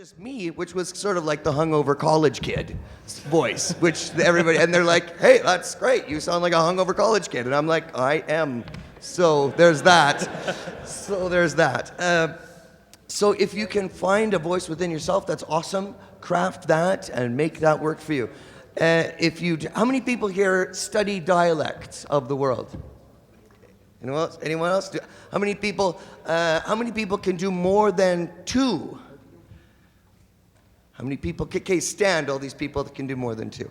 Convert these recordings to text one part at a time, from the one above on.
just me, which was sort of like the hungover college kid voice, which everybody, and they're like, hey, that's great. You sound like a hungover college kid. And I'm like, I am. So there's that. So if you can find a voice within yourself, that's awesome. Craft that and make that work for you. How many people here study dialects of the world? Anyone else? How many people can do more than 2? How many people? Okay, stand, all these people that can do more than 2.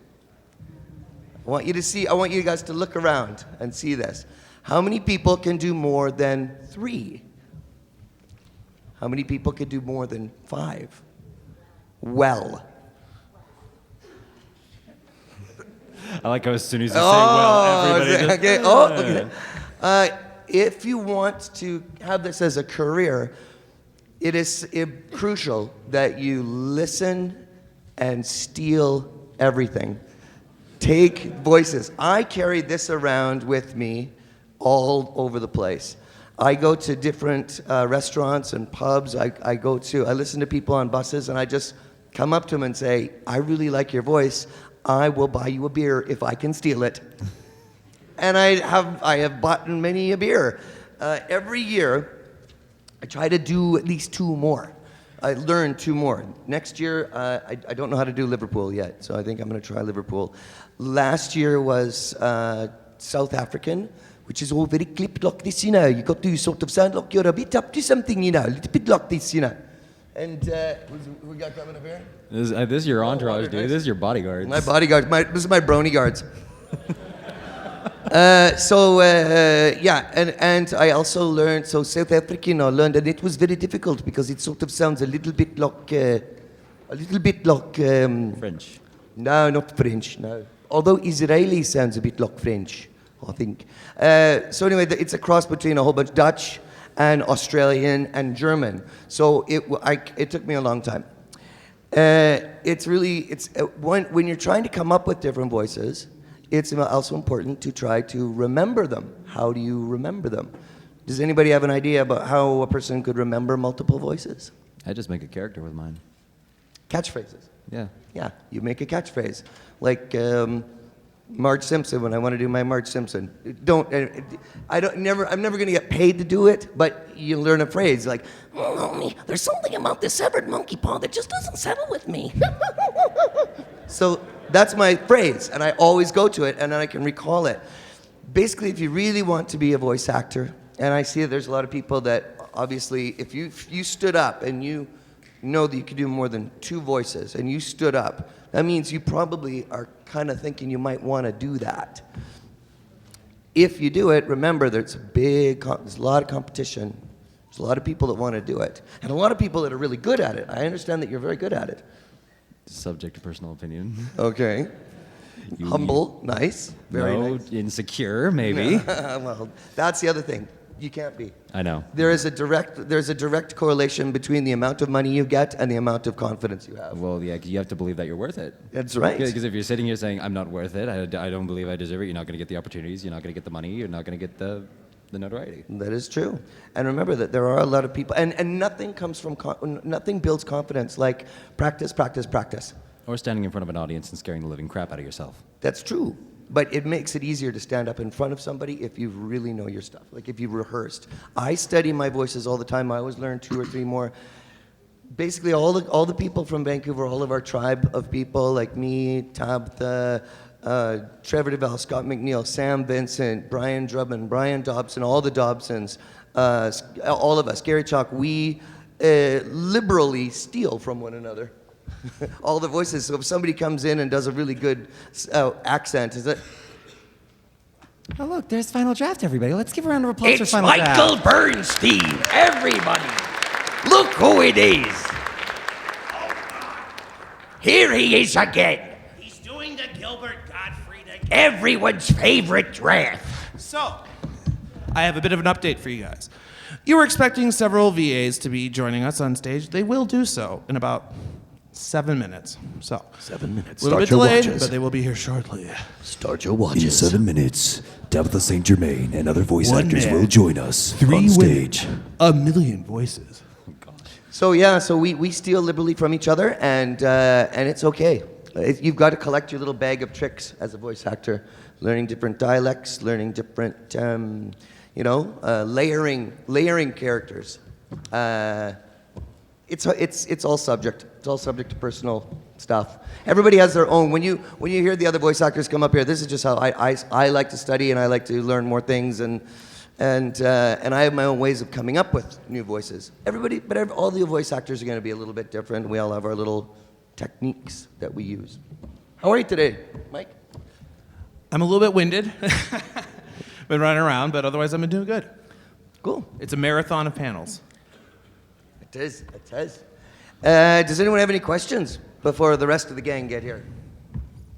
I want you guys to look around and see this. How many people can do more than 3? How many people can do more than 5? Well. I like how as soon as you say well, everybody Okay. If you want to have this as a career, it is crucial that you listen and steal everything. Take voices. I carry this around with me all over the place. I go to different restaurants and pubs. I listen to people on buses, and I just come up to them and say, I really like your voice. I will buy you a beer if I can steal it. And I have bought many a beer. Every year, I try to do at least 2 more. I learn 2 more. Next year, I don't know how to do Liverpool yet, so I think I'm going to try Liverpool. Last year was South African, which is all very clipped like this, you know. You got to sort of sound like you're a bit up to something, you know, a little bit like this, you know. And we got coming up here? This is your entourage, dude. Nice. This is your bodyguards. My bodyguards. This is my brony guards. And I also learned, South African I learned, and it was very difficult because it sort of sounds a little bit like French. No, not French, no. Although Israeli sounds a bit like French, I think. So anyway, it's a cross between a whole bunch Dutch and Australian and German. So it took me a long time. When you're trying to come up with different voices, it's also important to try to remember them. How do you remember them? Does anybody have an idea about how a person could remember multiple voices? I just make a character with mine. Catchphrases. Yeah. Yeah, you make a catchphrase. Like Marge Simpson, when I want to do my Marge Simpson. I'm never going to get paid to do it, but you learn a phrase like, there's something about this severed monkey paw that just doesn't settle with me. So that's my phrase, and I always go to it, and then I can recall it. Basically, if you really want to be a voice actor, and I see that there's a lot of people that, obviously, if you stood up and you know that you could do more than 2 voices, and you stood up, that means you probably are kind of thinking you might want to do that. If you do it, remember there's a lot of competition. There's a lot of people that want to do it, and a lot of people that are really good at it. I understand that you're very good at it. Subject to personal opinion. Okay. Humble, nice, very nice. Insecure, maybe. Well, that's the other thing. You can't be. I know. There's a direct correlation between the amount of money you get and the amount of confidence you have. Well, yeah, you have to believe that you're worth it. That's right. Because if you're sitting here saying, I'm not worth it, I don't believe I deserve it, you're not going to get the opportunities, you're not going to get the money, you're not going to get the notoriety. That is true. And remember that there are a lot of people, and nothing builds confidence like practice, practice, practice. Or standing in front of an audience and scaring the living crap out of yourself. That's true. But it makes it easier to stand up in front of somebody if you really know your stuff, like if you rehearsed. I study my voices all the time. I always learn 2 or 3 more. Basically, all the people from Vancouver, all of our tribe of people, like me, Tabitha, Trevor DeVal, Scott McNeil, Sam Vincent, Brian Drummond, Brian Dobson, all the Dobsons, all of us, Gary Chalk, we liberally steal from one another. All the voices. So if somebody comes in and does a really good accent, is it? Oh, look, there's Final Draft, everybody. Let's give a round of applause for Final Draft. It's Michael Bernstein, everybody. Look who it is. Here he is again. He's doing the Gilbert Gottfried again. Everyone's favorite draft. So, I have a bit of an update for you guys. You were expecting several VAs to be joining us on stage. They will do so in about 7 minutes. So 7 minutes. A little bit delayed, but they will be here shortly. Start your watches. In 7 minutes, Tabitha St. Germain and other voice actors man, will join us 3 on stage. women, 1 million voices. Oh, gosh. So we steal liberally from each other, and it's okay. You've got to collect your little bag of tricks as a voice actor, learning different dialects, learning different, layering characters. It's all subject. It's all subject to personal stuff. Everybody has their own. When you hear the other voice actors come up here, this is just how I like to study, and I like to learn more things, and I have my own ways of coming up with new voices. All the voice actors are going to be a little bit different. We all have our little techniques that we use. How are you today, Mike? I'm a little bit winded. Been running around, but otherwise I've been doing good. Cool. It's a marathon of panels. It is. It is. Does anyone have any questions before the rest of the gang get here?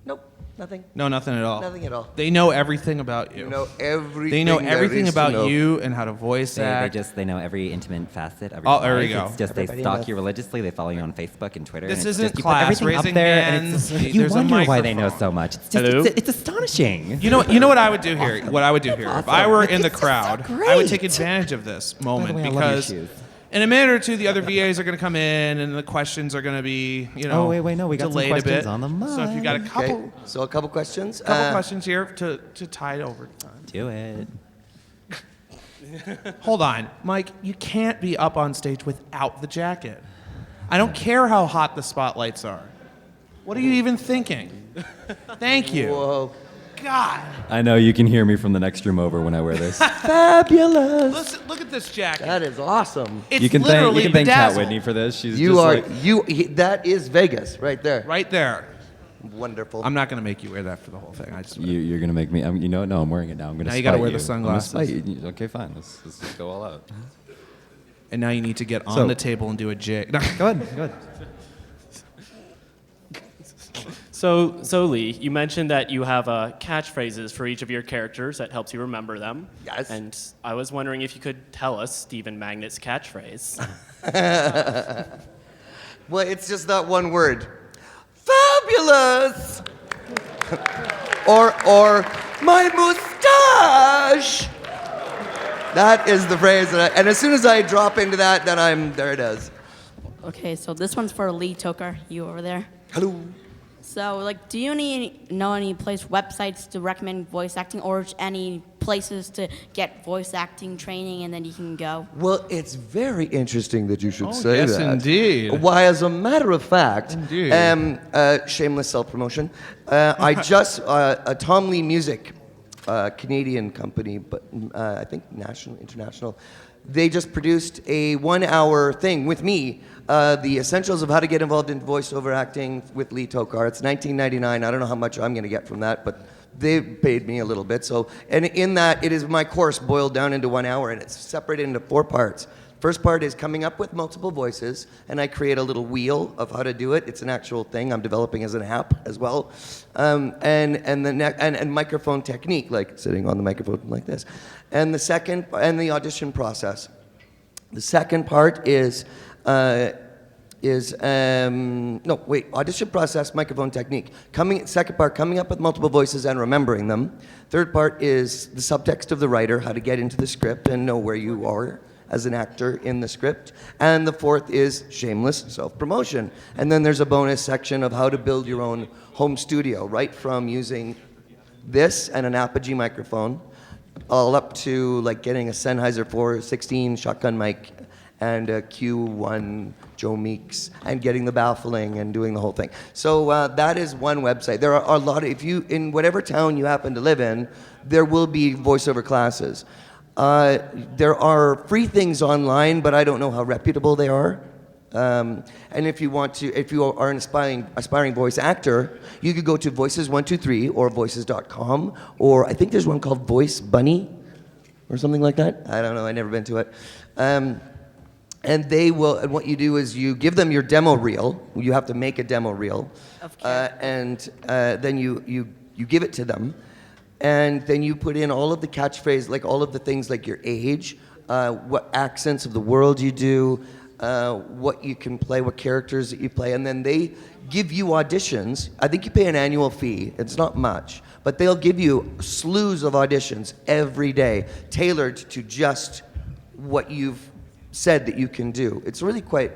Nope. Nothing. No, nothing at all. Nothing at all. They know everything about you. You know everything. They know there everything is to about know. you and how to voice act. They know every intimate facet. Every Oh, there we life. go. It's just Everybody they stalk knows. you religiously. They follow you on Facebook and Twitter. This and it's isn't just, you class, put everything raising up there, and hands. it's you There's a wonder why they know microphone. so much. It's just Hello? it's astonishing. You know what I would do here? What I would do here if I were in the It's so crowd, I would great. take advantage of this moment way, I love your because shoes. in a minute or two, the other VAs are going to come in and the questions are going to be, Oh, wait, no, we got some delayed a questions bit. on the So if you got a mic. couple, Okay. So a couple questions. questions here to tide over time. Do it. Hold on, Mike. You can't be up on stage without the jacket. I don't care how hot the spotlights are. What are you even thinking? Thank you. Whoa. God. I know you can hear me from the next room over when I wear this. Fabulous. Listen, look at this jacket. That is awesome. It's you can literally thank Kat bedazzled. Whitney for this. She's You just are like, that is Vegas right there. Right there. Wonderful. I'm not going to make you wear that for the whole thing. I just you're gonna make me. No, I'm wearing it now. I'm gonna. Now you gotta spite wear the you. sunglasses. I'm gonna spite you. Okay, fine. Let's just go all out. And now you need to get on So- the table and do a jig. Go ahead. Go ahead. So Lee, you mentioned that you have catchphrases for each of your characters that helps you remember them. Yes. And I was wondering if you could tell us Stephen Magnet's catchphrase. Well, it's just that one word. Fabulous. or my mustache. That is the phrase and as soon as I drop into that, then there it is. Okay, so this one's for Lee Tockar, you over there. Hello. So, do you know any websites to recommend voice acting, or any places to get voice acting training, and then you can go? Well, it's very interesting that you should Oh, say yes, that. indeed. Why, as a matter of fact, Indeed. shameless self-promotion, I just, Tom Lee Music, Canadian company, but I think international, they just produced a 1-hour thing with me, the essentials of how to get involved in voiceover acting with Lee Tockar. It's $19.99. I don't know how much I'm going to get from that, but they paid me a little bit. So, and in that, it is my course boiled down into 1 hour, and it's separated into 4 parts. First part is coming up with multiple voices, and I create a little wheel of how to do it. It's an actual thing I'm developing as an app as well, and microphone technique, like sitting on the microphone like this, and the audition process. The second part is audition process, microphone technique. Second part, coming up with multiple voices and remembering them. Third part is the subtext of the writer, how to get into the script and know where you are as an actor in the script. And the fourth is shameless self-promotion. And then there's a bonus section of how to build your own home studio, right from using this and an Apogee microphone, all up to like getting a Sennheiser 416 shotgun mic and a Q1 Joe Meeks and getting the baffling and doing the whole thing. So that is one website. There are a lot of, in whatever town you happen to live in, there will be voiceover classes. There are free things online, but I don't know how reputable they are. And if you are an aspiring voice actor, you could go to Voices123 or Voices.com, or I think there's one called Voice Bunny or something like that. I don't know, I've never been to it. And they will, and what you do is you give them your demo reel. You have to make a demo reel. And then you give it to them. And then you put in all of the catchphrases, like all of the things like your age, what accents of the world you do, what you can play, what characters that you play, and then they give you auditions. I think you pay an annual fee. It's not much, but they'll give you slews of auditions every day, tailored to just what you've said that you can do. It's really quite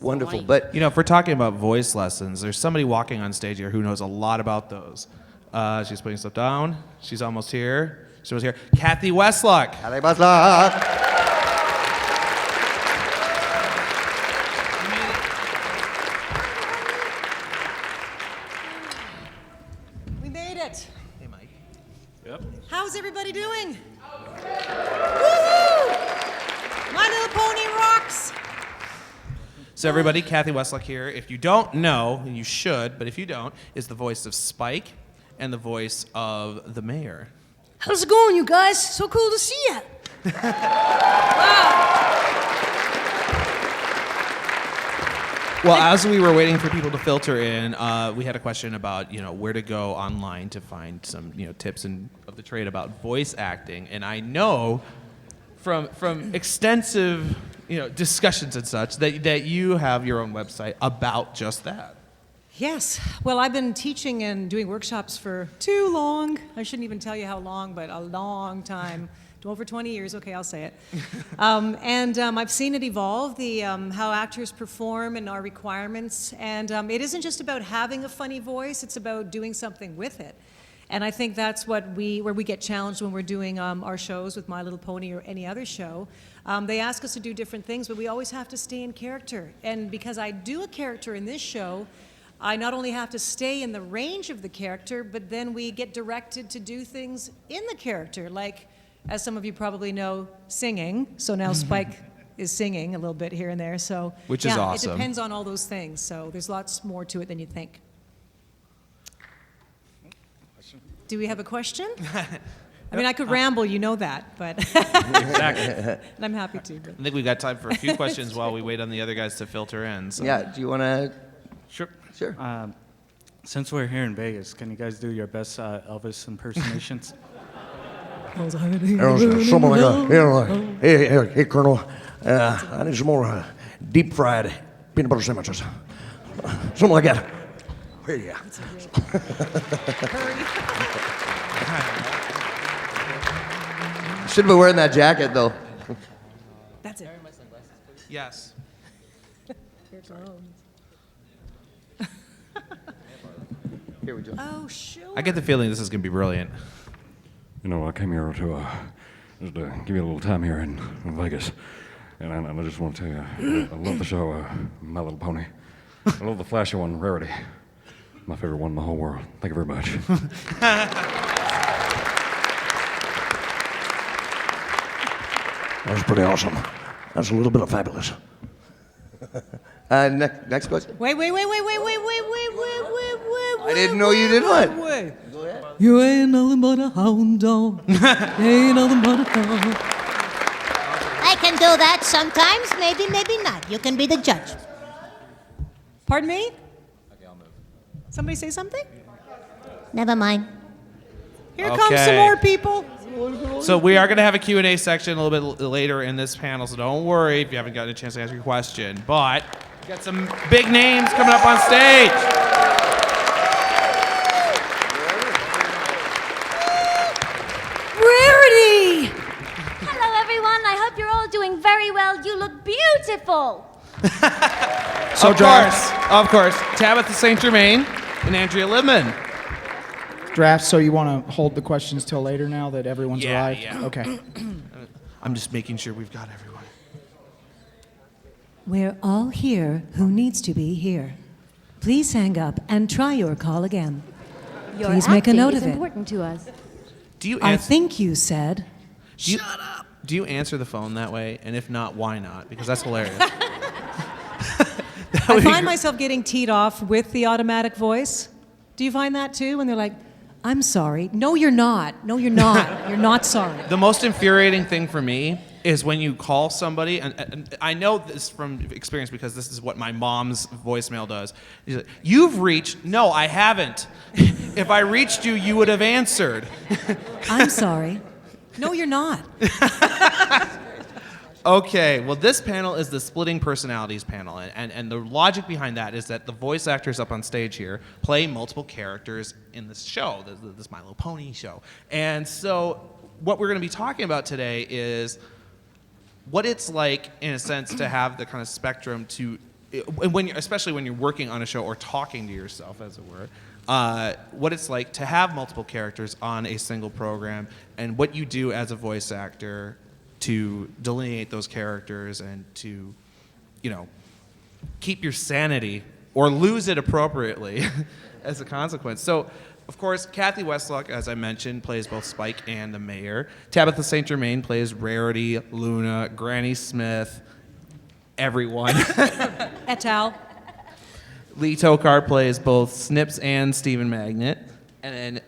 wonderful. Funny. But You know, if we're talking about voice lessons, there's somebody walking on stage here who knows a lot about those. She's putting stuff down. She's almost here. She was here. Cathy Weseluck. We made it. Hey, Mike. How's everybody doing? Woohoo! My Little Pony rocks. So everybody, Cathy Weseluck here. If you don't know, and you should, but if you don't, is the voice of Spike and the voice of the mayor. How's it going, you guys? So cool to see you. Well, as we were waiting for people to filter in, we had a question about, where to go online to find some, tips of the trade about voice acting. And I know from extensive, discussions and such that you have your own website about just that. Yes. Well, I've been teaching and doing workshops for too long. I shouldn't even tell you how long, but a long time. Over 20 years. Okay, I'll say it. I've seen it evolve, how actors perform and our requirements. And it isn't just about having a funny voice, it's about doing something with it. And I think that's where we get challenged when we're doing our shows with My Little Pony or any other show. They ask us to do different things, but we always have to stay in character. And because I do a character in this show, I not only have to stay in the range of the character, but then we get directed to do things in the character, like, as some of you probably know, singing. So now Spike is singing a little bit here and there. So Which is awesome. It depends on all those things. So there's lots more to it than you think. Do we have a question? I mean, I could ramble, you know that, but Exactly. and I'm happy to. But. I think we've got time for a few questions while we wait on the other guys to filter in. So. yeah, do you want to? Sure. Sure. Since we're here in Vegas, can you guys do your best Elvis impersonations? Something like that. Hey, Colonel. I need some more deep fried peanut butter sandwiches. Something like that. Here you go. Should have been wearing that jacket though. That's it. Yes. Here it comes. Here we go. Oh, sure. I get the feeling this is going to be brilliant. I came here to just give you a little time here in Vegas. And I just want to tell you, I love the show, My Little Pony. I love the flashy one, Rarity. My favorite one in the whole world. Thank you very much. That was pretty awesome. That's a little bit of fabulous. Next question. Wait. I didn't know you did one. Go ahead. You ain't nothing but a hound dog. Ain't nothing but a hound. I can do that sometimes, maybe not. You can be the judge. Pardon me? Okay, I'll move. Somebody say something? Never mind. Here comes some more people. So we are going to have a Q&A section a little bit later in this panel, so don't worry if you haven't gotten a chance to ask your question. But we got some big names coming up on stage. Rarity! Hello, everyone. I hope you're all doing very well. You look beautiful. Of course, Tabitha St. Germain and Andrea Libman. Draft, so you want to hold the questions till later now that everyone's arrived? Yeah. Okay. I'm just making sure we've got everyone. We're all here who needs to be here. Please hang up and try your call again. Your Please make a acting note is of it. important to us. Do you I answer? think you said. Shut up. Do you answer the phone that way? And if not, why not? Because that's hilarious. I find myself getting teed off with the automatic voice. Do you find that too? When they're like, I'm sorry. No, you're not. No, you're not. You're not sorry. The most infuriating thing for me is when you call somebody, and I know this from experience because this is what my mom's voicemail does. She's like, you've reached, no, I haven't. If I reached you, you would have answered. I'm sorry. No, you're not. Okay, well, this panel is the splitting personalities panel, and the logic behind that is that the voice actors up on stage here play multiple characters in this show, this My Little Pony show. And so what we're going to be talking about today is what it's like, in a sense, to have the kind of spectrum to especially when you're working on a show or talking to yourself, as it were, what it's like to have multiple characters on a single program, and what you do as a voice actor to delineate those characters and to, keep your sanity or lose it appropriately as a consequence. So, of course, Cathy Weseluck, as I mentioned, plays both Spike and the Mayor. Tabitha St. Germain plays Rarity, Luna, Granny Smith, everyone. Et al. Lee Tockar plays both Snips and Stephen Magnet. And then,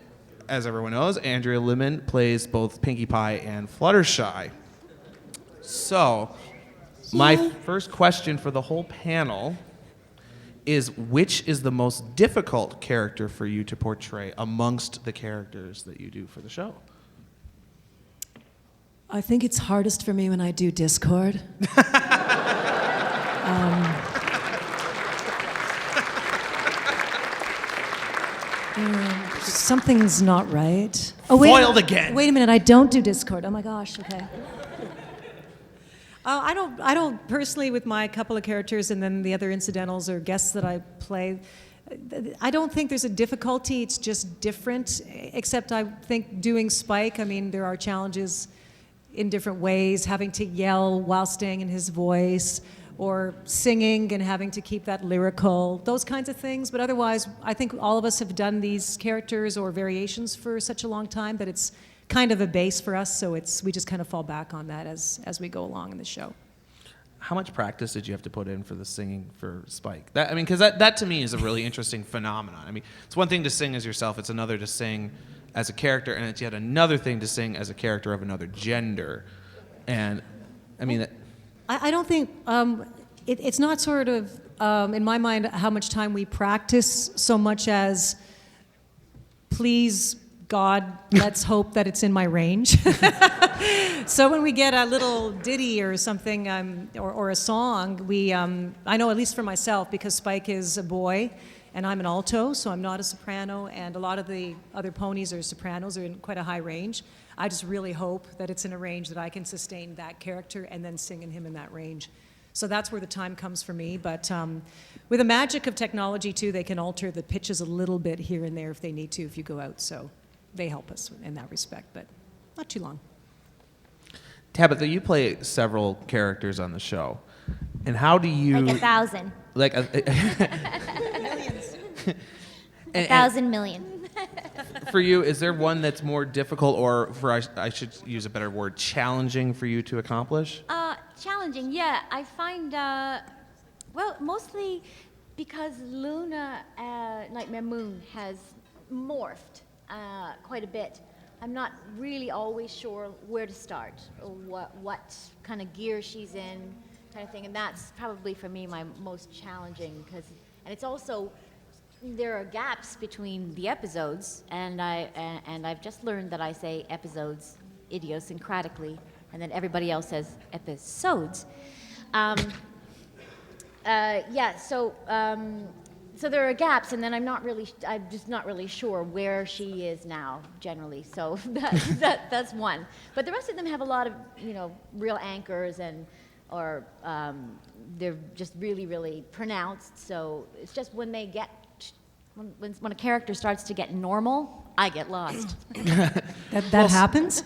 as everyone knows, Andrea Libman plays both Pinkie Pie and Fluttershy. So, my first question for the whole panel is, which is the most difficult character for you to portray amongst the characters that you do for the show? I think it's hardest for me when I do Discord. Something's not right. Oh, wait. Foiled again. Wait a minute, I don't do Discord. Oh my gosh, okay. I don't personally, with my couple of characters and then the other incidentals or guests that I play, I don't think there's a difficulty. It's just different, except I think doing Spike, I mean, there are challenges in different ways, having to yell while staying in his voice, or singing and having to keep that lyrical, those kinds of things. But otherwise, I think all of us have done these characters or variations for such a long time that it's kind of a base for us, so we just kind of fall back on that as we go along in the show. How much practice did you have to put in for the singing for Spike? Because that to me is a really interesting phenomenon. I mean, it's one thing to sing as yourself, it's another to sing as a character, and it's yet another thing to sing as a character of another gender. And, I mean... I don't think, it's not sort of, in my mind, how much time we practice so much as, please, God, let's hope that it's in my range. So when we get a little ditty or something, or a song, I know at least for myself, because Spike is a boy and I'm an alto, so I'm not a soprano, and a lot of the other ponies are sopranos, are in quite a high range. I just really hope that it's in a range that I can sustain that character and then sing in him in that range. So that's where the time comes for me. But with the magic of technology, too, they can alter the pitches a little bit here and there if they need to, if you go out. So they help us in that respect, but not too long. Tabitha, you play several characters on the show. And how do you... Like 1,000. Like Millions. 1,000 million. For you, is there one that's more difficult, or I should use a better word, challenging for you to accomplish? Challenging, yeah. I find, well, mostly because Luna, Nightmare Moon, has morphed quite a bit. I'm not really always sure where to start, or what kind of gear she's in, kind of thing. And that's probably, for me, my most challenging, and it's also... There are gaps between the episodes, and I've just learned that I say episodes idiosyncratically, and then everybody else says episodes. Yeah. So there are gaps, and then I'm just not really sure where she is now generally. So that's one. But the rest of them have a lot of real anchors or they're just really, really pronounced. So it's just when they get. When a character starts to get normal, I get lost. That happens?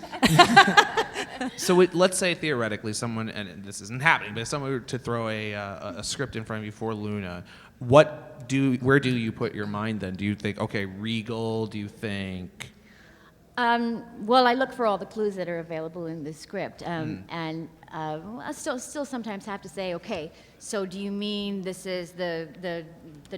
So let's say theoretically someone, and this isn't happening, but if someone were to throw a script in front of you for Luna, where do you put your mind then? Do you think, okay, regal? Do you think... Well, I look for all the clues that are available in the script, and I still sometimes have to say, okay, so do you mean this is the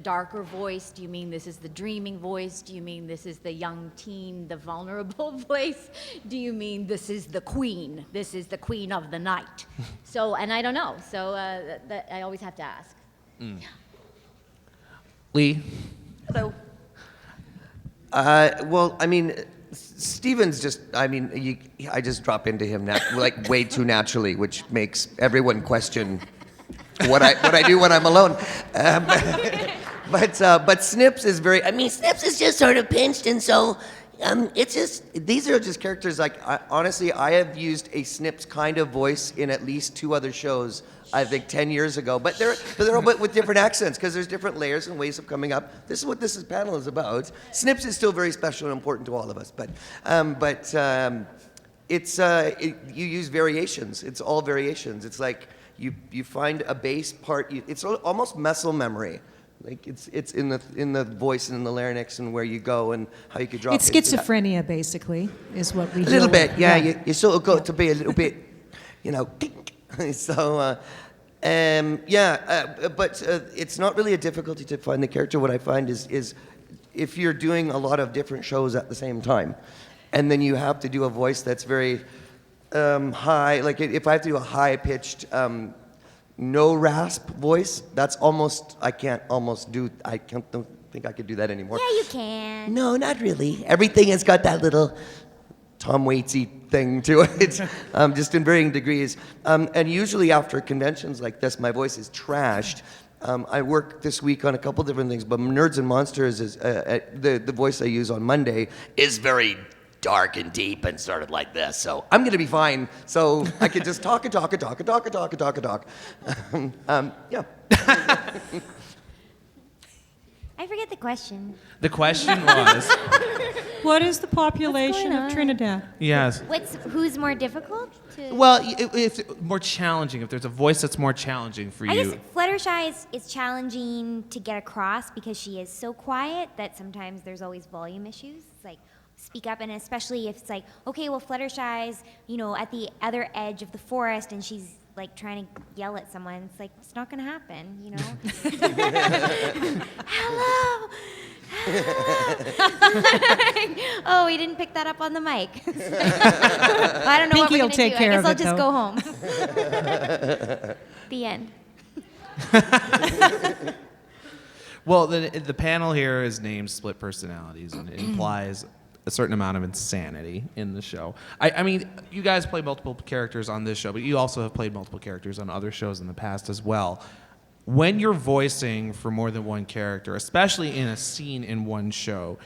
darker voice? Do you mean this is the dreaming voice? Do you mean this is the young teen, the vulnerable voice? Do you mean this is the queen? This is the queen of the night? So, and I don't know. So that I always have to ask. Mm. Lee? Hello. Well, I mean... Steven's just, I just drop into him like way too naturally, which makes everyone question what I do when I'm alone. But Snips is very, Snips is just sort of pinched, and so it's just... These are just characters, honestly, I have used a Snips kind of voice in at least 2 other shows I think 10 years ago. But they're all with different accents because there's different layers and ways of coming up. This is what this panel is about. Snips is still very special and important to all of us, but you use variations. It's all variations. It's like you find a bass part. It's almost muscle memory. Like it's in the voice and in the larynx and where you go and how you could drop It's it. schizophrenia, basically, is what we do. A little bit, yeah. You sort of got to be a little bit, so, but it's not really a difficulty to find the character. What I find is if you're doing a lot of different shows at the same time, and then you have to do a voice that's very high, like if I have to do a high-pitched, no rasp voice, that's almost, I don't think I could do that anymore. Yeah, you can. No, not really. Everything has got that little Tom Waitsy thing to it, just in varying degrees. And usually after conventions like this, my voice is trashed. I work this week on a couple different things, but Nerds and Monsters is the voice I use on Monday is very dark and deep and sort of like this. So I'm going to be fine. So I can just talk. Yeah. I forget the question. The question was, What is the population of Trinidad? yes. Who's more difficult to? Well, it's more challenging. If there's a voice that's more challenging for I you. guess Fluttershy is challenging to get across because she is so quiet that sometimes there's always volume issues. It's like, speak up, and especially if it's like, okay, well, Fluttershy's, at the other edge of the forest, and she's like trying to yell at someone. It's like, it's not gonna happen, Hello. Oh, we didn't pick that up on the mic. I don't know Pinky what we're will gonna take do. care I of guess I'll it, just though. go home. The end. Well, the panel here is named Split Personalities, and it implies a certain amount of insanity in the show. I mean, you guys play multiple characters on this show, but you also have played multiple characters on other shows in the past as well. When you're voicing for more than one character, especially in a scene in one show,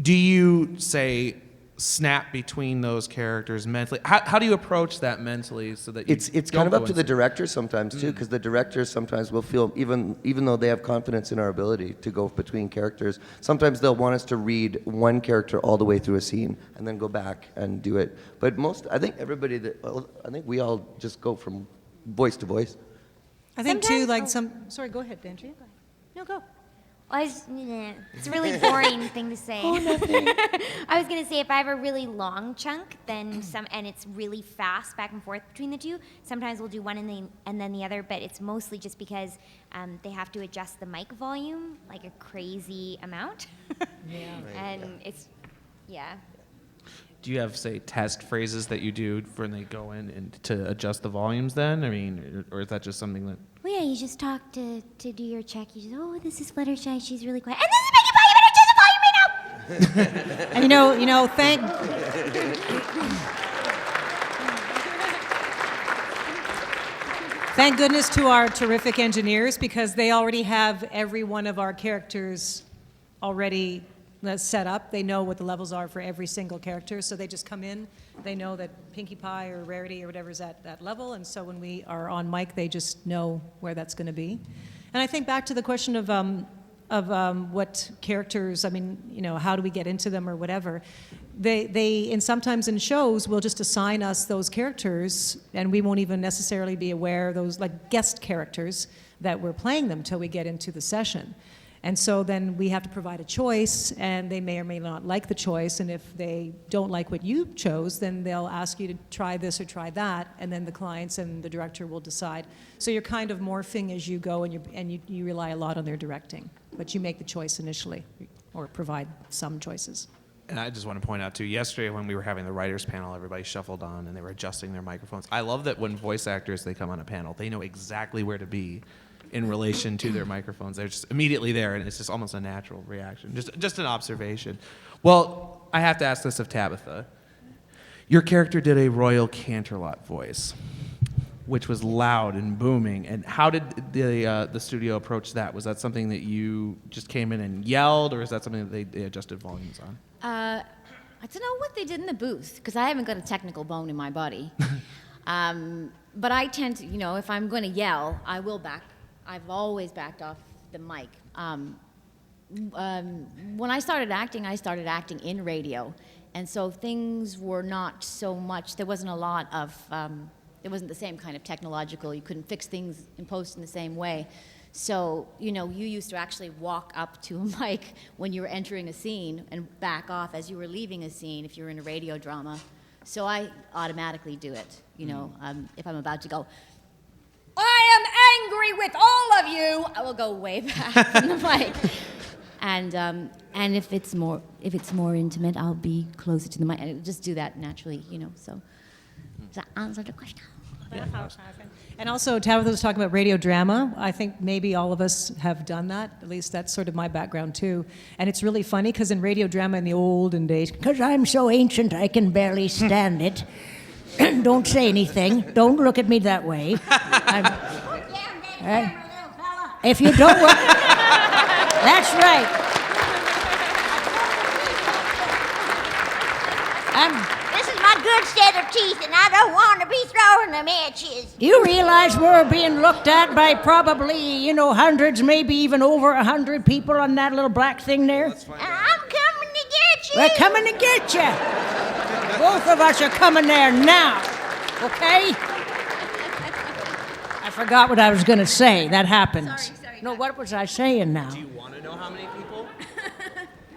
do you say snap between those characters mentally? How do you approach that mentally so that you It's don't kind of go up to the into- director sometimes too, because the directors sometimes will feel even though they have confidence in our ability to go between characters, sometimes they'll want us to read one character all the way through a scene and then go back and do it. But I think we all just go from voice to voice. I think too, like Sorry, go ahead, Andrea. No, go. It's a really boring thing to say. Oh, nothing. I was gonna say if I have a really long chunk, then and it's really fast back and forth between the two. Sometimes we'll do one and then the other, but it's mostly just because they have to adjust the mic volume like a crazy amount. And it's Do you have, say, test phrases that you do when they go in and to adjust the volumes then? I mean, or is that just something that... Well, yeah, you just talk to do your check. You just, this is Fluttershy, she's really quiet. And this is Pinkie Pie, you better adjust the volume right now! And thank goodness to our terrific engineers, because they already have every one of our characters already set up. They know what the levels are for every single character, so they just come in. They know that Pinkie Pie or Rarity or whatever is at that level, and so when we are on mic, they just know where that's going to be. And I think back to the question of what characters, how do we get into them or whatever. And sometimes in shows, will just assign us those characters, and we won't even necessarily be aware of those like guest characters that we're playing them till we get into the session. And so then we have to provide a choice, and they may or may not like the choice, and if they don't like what you chose, then they'll ask you to try this or try that, and then the clients and the director will decide. So you're kind of morphing as you go, and you rely a lot on their directing, but you make the choice initially, or provide some choices. And I just want to point out, too, yesterday when we were having the writers' panel, everybody shuffled on, and they were adjusting their microphones. I love that when voice actors, they come on a panel, they know exactly where to be in relation to their microphones. They're just immediately there, and it's just almost a natural reaction. Just an observation. Well, I have to ask this of Tabitha. Your character did a Royal Canterlot voice, which was loud and booming. And how did the studio approach that? Was that something that you just came in and yelled, or is that something that they adjusted volumes on? I don't know what they did in the booth, because I haven't got a technical bone in my body. But I tend to, if I'm going to yell, I will back. I've always backed off the mic. When I started acting in radio. And so things were not so much, there wasn't a lot of, it wasn't the same kind of technological, you couldn't fix things in post in the same way. So, you used to actually walk up to a mic when you were entering a scene and back off as you were leaving a scene if you were in a radio drama. So I automatically do it, if I'm about to go, I am angry with all of you, I will go way back from the mic. And if it's more intimate, I'll be closer to the mic. And just do that naturally, So does that answer the question? And also, Tabitha was talking about radio drama. I think maybe all of us have done that. At least that's sort of my background too. And it's really funny because in radio drama in the olden days, Because I'm so ancient, I can barely stand it. Don't say anything. Don't look at me that way. If you don't work... That's right. This is my good set of teeth, and I don't want to be throwing them at you. You realize we're being looked at by probably, hundreds, maybe even over 100 people on that little black thing there? I'm coming to get you. We're coming to get you. Both of us are coming there now, okay? I forgot what I was going to say. That happens. No, what was I saying now? Do you want to know how many people?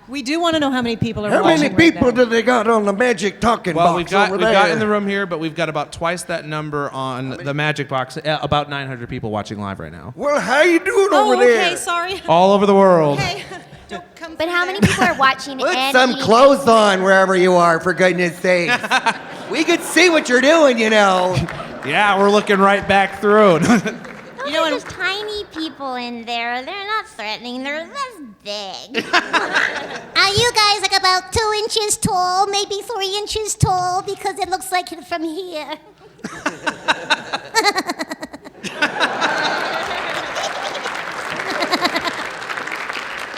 We do want to know how many people are How watching many right people now. do they got on the magic talking Well, box we've got over we've there? got in the room here, but we've got about twice that number on the magic box. About 900 people watching live right now. Well, how you doing Oh, over there? okay, sorry. All over the world. But how many people are watching? Put and some eating? clothes on wherever you are, for goodness sake. We could see what you're doing, Yeah, we're looking right back through. Those are just tiny people in there. They're not threatening. They're this big. Are you guys like about 2 inches tall, maybe 3 inches tall? Because it looks like it from here.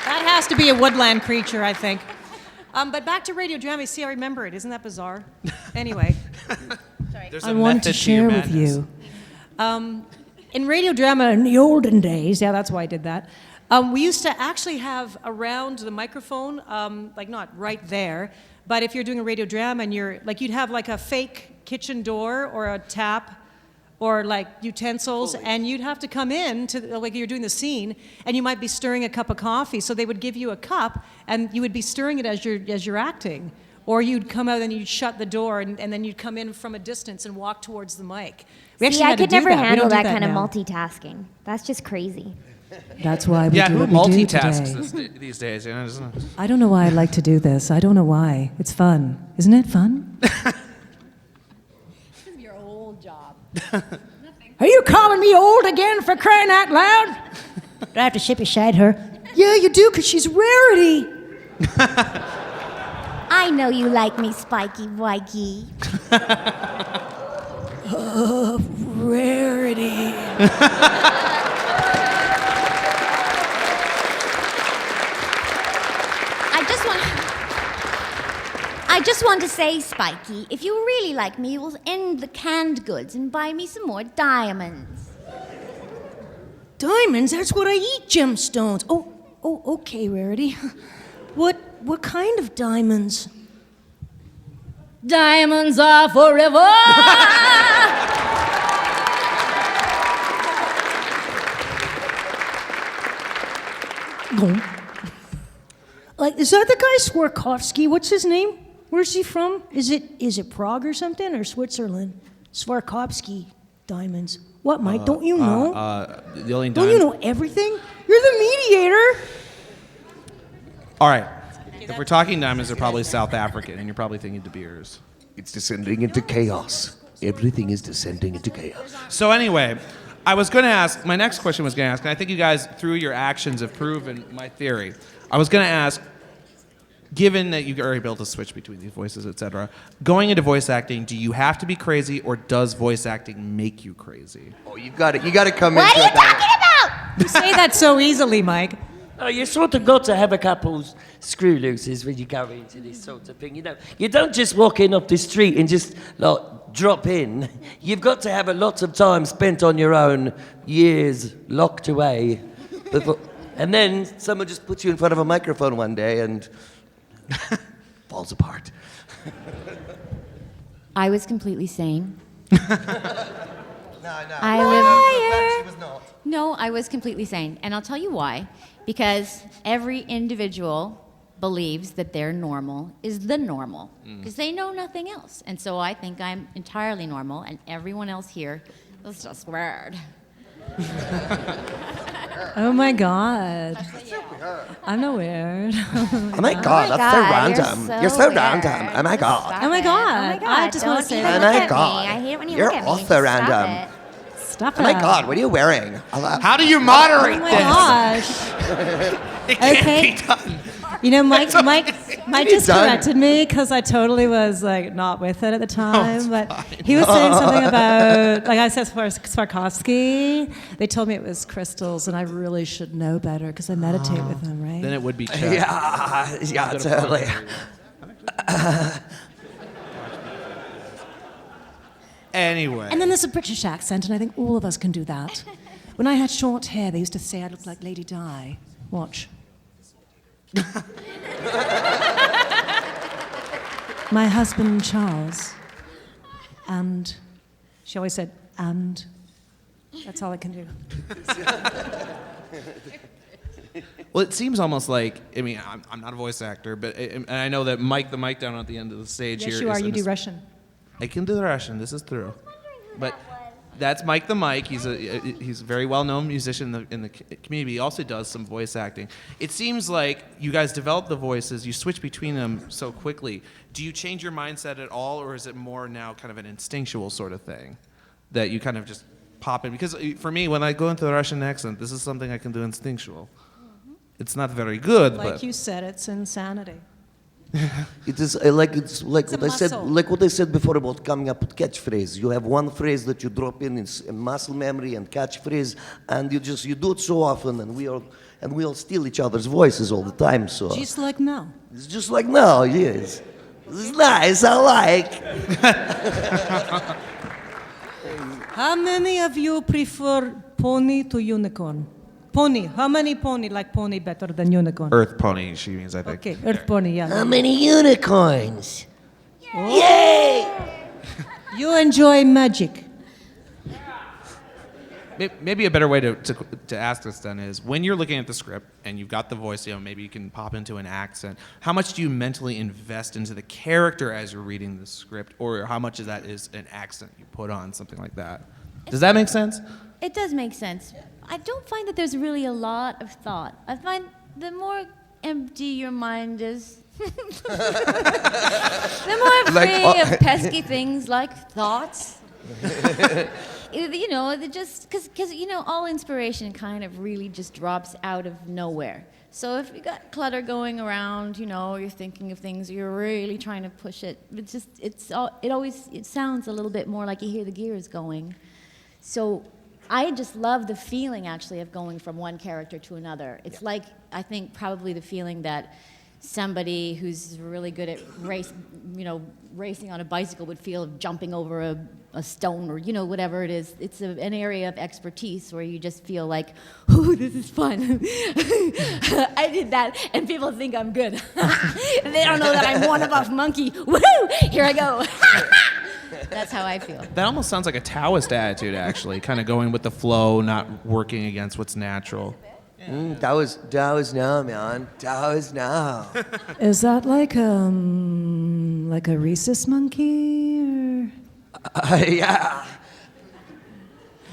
That has to be a woodland creature, I think. But back to radio drama. See, I remember it. Isn't that bizarre? Anyway. There's I a wanted method to share your with you. In radio drama in the olden days, yeah, that's why I did that. We used to actually have around the microphone, like not right there, but if you're doing a radio drama and you'd have like a fake kitchen door or a tap or like utensils, and you'd have to come in to, like you're doing the scene, and you might be stirring a cup of coffee, so they would give you a cup, and you would be stirring it as you're acting. Or you'd come out and you'd shut the door, and then you'd come in from a distance and walk towards the mic. We actually I had to could do never that. We handle don't do that kind now. of multitasking. That's just crazy. That's why we Yeah, do who what we do multitasks today. these days? I don't know why I like to do this. I don't know why. It's fun. Isn't it fun? This is your old job. Are you calling me old again for crying out loud? Do I have to sit beside her? Yeah, you do, because she's Rarity. I know you like me, Spiky Wikey. Rarity. I just want to say, Spiky, if you really like me, you will end the canned goods and buy me some more diamonds. Diamonds? That's what I eat, gemstones. Oh, okay, Rarity. What kind of diamonds? Diamonds are forever. Like, is that the guy Swarovski? What's his name? Where's he from? Is it Prague or something, or Switzerland? Swarovski diamonds. What, Mike? Don't you know? The only Don't you know everything? You're the mediator. All right. If we're talking diamonds, they're probably South African, and you're probably thinking De Beers. It's descending into chaos. Everything is descending into chaos. So anyway, I was going to ask, my next question was going to ask, and I think you guys, through your actions, have proven my theory. I was going to ask, given that you are able to switch between these voices, etc., going into voice acting, do you have to be crazy, or does voice acting make you crazy? Oh, you got to come What into are you it that way. talking about? You say that so easily, Mike. Oh, you sort of got to have a couple screw looses when you go into this sort of thing. You don't just walk in off the street and just like drop in. You've got to have a lot of time spent on your own, years locked away, and then someone just puts you in front of a microphone one day and falls apart. I was completely sane. No. I She was not. No, I was completely sane. And I'll tell you why. Because every individual believes that their normal is the normal. Because they know nothing else. And so I think I'm entirely normal, and everyone else here is just weird. Oh my God. I'm not weird. Oh my God, that's so random. You're so random. Oh my God. Oh my God. I just want to say Oh my God. I hate it when you You're look at me. also Stop random. it. Stop Oh my God, what are you wearing? How do you moderate Oh my this? gosh. It can't Okay. be done. You know, Mike just done. corrected me because I totally was like not with it at the time. it's but fine. he was saying something about, like I said, Swarovski. They told me it was crystals, and I really should know better because I meditate with them, right? Then it would be Chuck. Yeah, totally. Anyway. And then there's a British accent, and I think all of us can do that. When I had short hair, they used to say I looked like Lady Di. Watch. My husband Charles, and she always said, and. That's all I can do. Well, it seems almost like, I mean, I'm not a voice actor, but and I know that Mike the mic down at the end of the stage Yes, here. you are. is You an do Russian. I can do the Russian. This is true. But that's Mike the Mic. He's a very well-known musician in the community. He also does some voice acting. It seems like you guys develop the voices, you switch between them so quickly. Do you change your mindset at all, or is it more now kind of an instinctual sort of thing that you kind of just pop in? Because for me, when I go into the Russian accent, this is something I can do instinctual. It's not very good, Like but you said, it's insanity. It is like what a I said. muscle. Like what I said before about coming up with catchphrase. You have one phrase that you drop in muscle memory and catchphrase, and you do it so often, and we all steal each other's voices all the time. So Just like now. it's just like now, yes. It's nice. I like. How many of you prefer pony to unicorn? Pony. How many pony like pony better than unicorn? Earth Pony, she means, I think. Okay, earth pony, yeah. How many unicorns? You enjoy magic. Maybe a better way to ask this then is, when you're looking at the script and you've got the voice, maybe you can pop into an accent, how much do you mentally invest into the character as you're reading the script, or how much of that is an accent you put on, something like that? Does that make sense? It does make sense. I don't find that there's really a lot of thought. I find the more empty your mind is, the more free of pesky things like thoughts. You know, just because all inspiration kind of really just drops out of nowhere. So if you got clutter going around, you're thinking of things, you're really trying to push it. It sounds a little bit more like you hear the gears going. So I just love the feeling, actually, of going from one character to another. It's like, I think, probably the feeling that somebody who's really good at racing on a bicycle would feel of jumping over a stone or, whatever it is. It's an area of expertise where you just feel like, ooh, this is fun. I did that, and people think I'm good. They don't know that I'm one-off monkey. Woohoo! Here I go. That's how I feel. That almost sounds like a Taoist attitude, actually, kind of going with the flow, not working against what's natural. Tao is now, man. Tao is now. Is that like a rhesus monkey? Or? Yeah.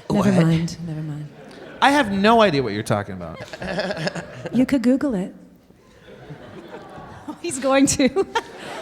Never mind. I have no idea what you're talking about. You could Google it. He's going to.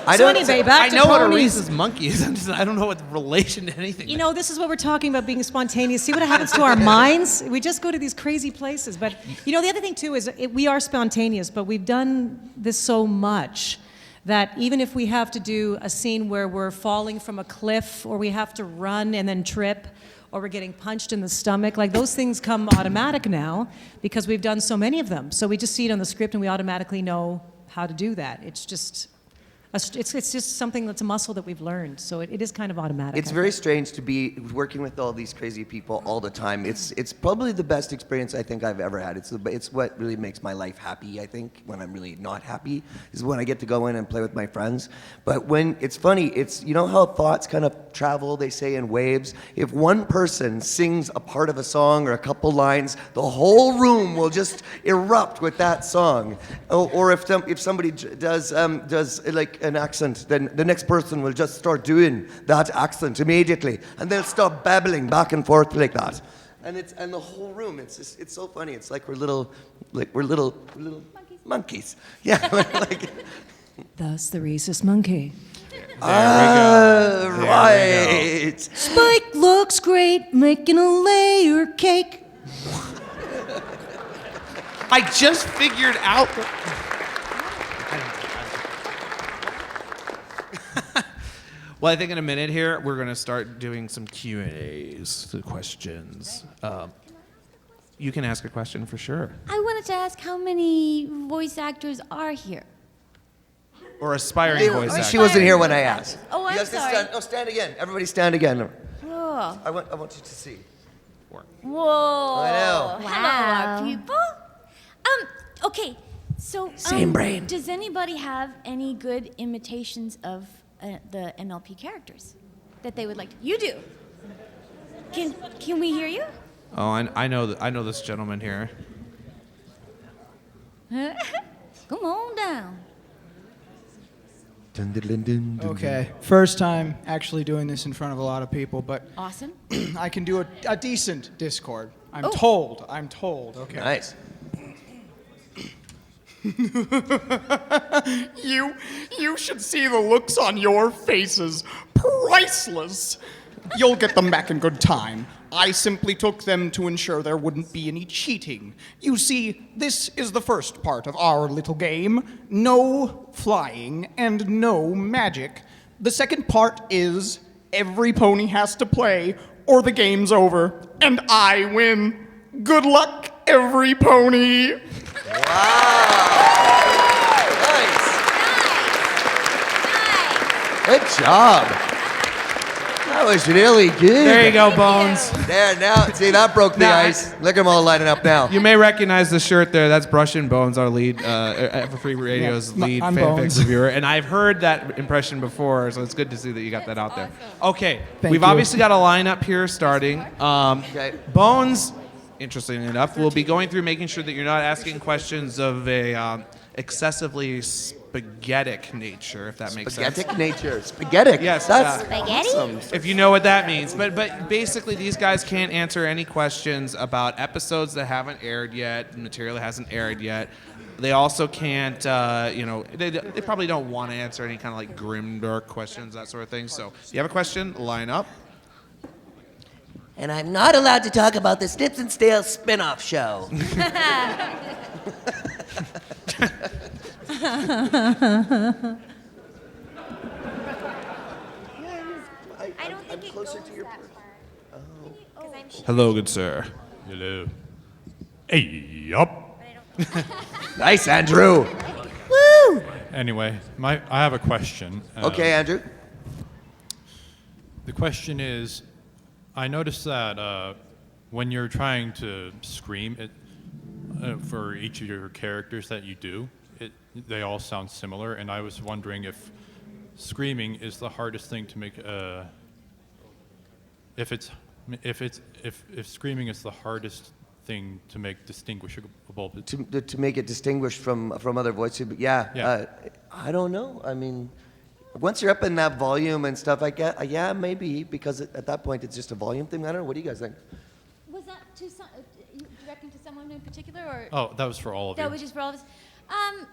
I So don't. anyway, back to I know what a ponies. rhesus monkey is. I don't know what the relation to anything. This is what we're talking about, being spontaneous. See what happens to our minds? We just go to these crazy places. But, the other thing, too, is we are spontaneous, but we've done this so much that even if we have to do a scene where we're falling from a cliff, or we have to run and then trip, or we're getting punched in the stomach. Like those things come automatic now because we've done so many of them. So we just see it on the script and we automatically know how to do that. It's just it's just something that's a muscle that we've learned. So it is kind of automatic. It's very strange to be working with all these crazy people all the time. It's probably the best experience I think I've ever had. It's what really makes my life happy, I think, when I'm really not happy, is when I get to go in and play with my friends. But when it's funny, it's, you know how thoughts kind of travel, they say, in waves? If one person sings a part of a song or a couple lines, the whole room will just erupt with that song. Or if somebody does like an accent, then the next person will just start doing that accent immediately, and they'll start babbling back and forth like that, and the whole room. It's so funny. It's like we're little monkeys. Yeah, like. Thus the rhesus monkey. Right. Spike looks great making a layer cake. I just figured out. Well, I think in a minute here we're going to start doing some Q&As, the questions. You can ask a question for sure. I wanted to ask how many voice actors are here? Or aspiring voice actors. She wasn't here when I asked. Oh, I'm sorry. Stand again. Everybody stand again. Oh. I want you to see. Whoa. I know. Hello, our people. Okay, so Same brain. Does anybody have any good imitations of the MLP characters that they would like to? You do. Can we hear you? Oh, I know this gentleman here. Come on down. Okay, first time actually doing this in front of a lot of people, but Awesome. I can do a decent Discord. I'm Oh. told. Okay. Nice. You should see the looks on your faces. Priceless. You'll get them back in good time. I simply took them to ensure there wouldn't be any cheating. You see, this is the first part of our little game. No flying and no magic. The second part is every pony has to play or the game's over, and I win. Good luck, every pony. Good job. That was really good. There you go, Bones. There, now, see, that broke the ice. Look at them all lining up now. You may recognize the shirt there. That's Brushin' Bones, our lead, Everfree Radio's lead I'm fanfic Bones. reviewer. And I've heard that impression before, so it's good to see that you got that out there. Okay, Thank we've you. obviously got a lineup here starting. Okay. Bones, interestingly enough, will be going through making sure that you're not asking questions of a excessively spaghetic nature, if that makes sense. Spaghetic nature. Spaghetic. Yes. That's Spaghetti? awesome. If you know what that means. But basically, these guys can't answer any questions about episodes that haven't aired yet, material that hasn't aired yet. They also can't, they probably don't want to answer any kind of like grimdark questions, that sort of thing. So if you have a question, line up. And I'm not allowed to talk about the Snips and Stales spin-off show. I don't think it goes that far. Hello, good sir. Hello. Hey, yup. Nice, Andrew. Woo! Anyway, I have a question. Okay, Andrew. The question is, I noticed that when you're trying to scream for each of your characters that you do, they all sound similar, and I was wondering if screaming is the hardest thing to make. If screaming is the hardest thing to make distinguishable. To make it distinguished from other voices, but yeah. I don't know. I mean, once you're up in that volume and stuff like that, yeah, maybe, because at that point it's just a volume thing. I don't know. What do you guys think? Was that you directing to someone in particular, or? Oh, that was for all of you. That was just for all of us.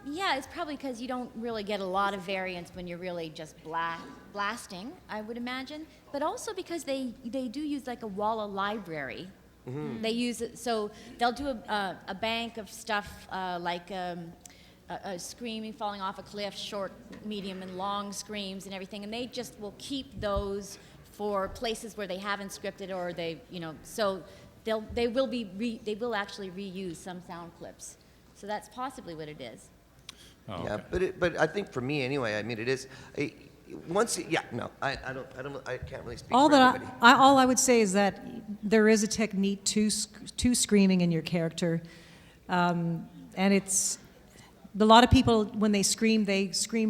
Yeah, it's probably because you don't really get a lot of variance when you're really just blasting, I would imagine. But also because they do use like a Walla library. Mm-hmm. They use it, so they'll do a bank of stuff like screaming, falling off a cliff, short, medium, and long screams and everything, and they just will keep those for places where they haven't scripted or they, so they will actually reuse some sound clips. So that's possibly what it is. Oh, yeah, okay. but I think for me anyway, I mean, it is I can't really speak All for that everybody. all I would say is that there is a technique to screaming in your character, and it's a lot of people when they scream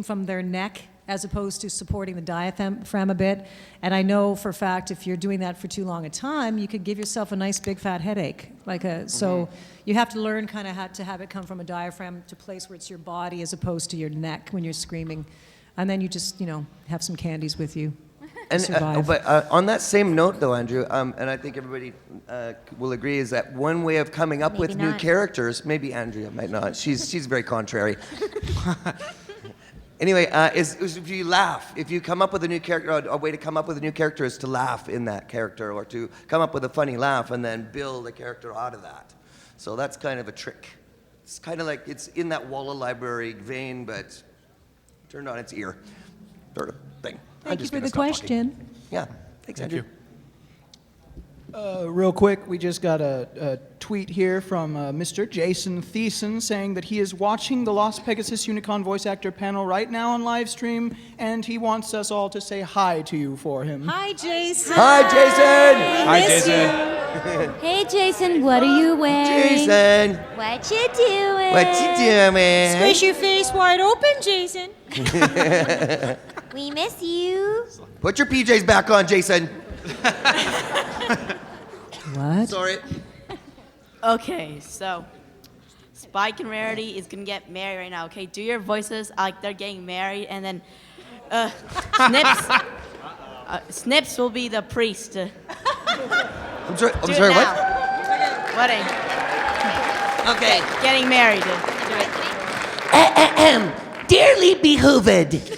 from their neck as opposed to supporting the diaphragm a bit. And I know for a fact if you're doing that for too long a time, you could give yourself a nice big fat headache. So you have to learn kind of how to have it come from a diaphragm to a place where it's your body as opposed to your neck when you're screaming. And then you just, have some candies with you. And on that same note, though, Andrew, and I think everybody will agree, is that one way of coming up with new characters, maybe Andrea might not. She's very contrary. Anyway, is if you laugh. If you come up with a new character, a way to come up with a new character is to laugh in that character, or to come up with a funny laugh and then build a character out of that. So that's kind of a trick. It's kind of like it's in that Walla Library vein, but turned on its ear, sort of thing. Thank you for the question. Yeah, thanks, Andrew. Real quick, we just got a tweet here from Mr. Jason Thiessen saying that he is watching the Lost Pegasus Unicon voice actor panel right now on live stream, and he wants us all to say hi to you for him. Hi, Jason. Hi, Jason. Hi, Jason. Hey, Jason, what are you wearing? Jason. What you doing? What you doing? Squish your face wide open, Jason. We miss you. Put your PJs back on, Jason. What? Sorry. Okay, so Spike and Rarity is gonna get married right now. Okay, do your voices like they're getting married, and then Snips will be the priest. I'm sorry. Do it What? now. Wedding. Okay, getting married. Do it. Dearly behooved.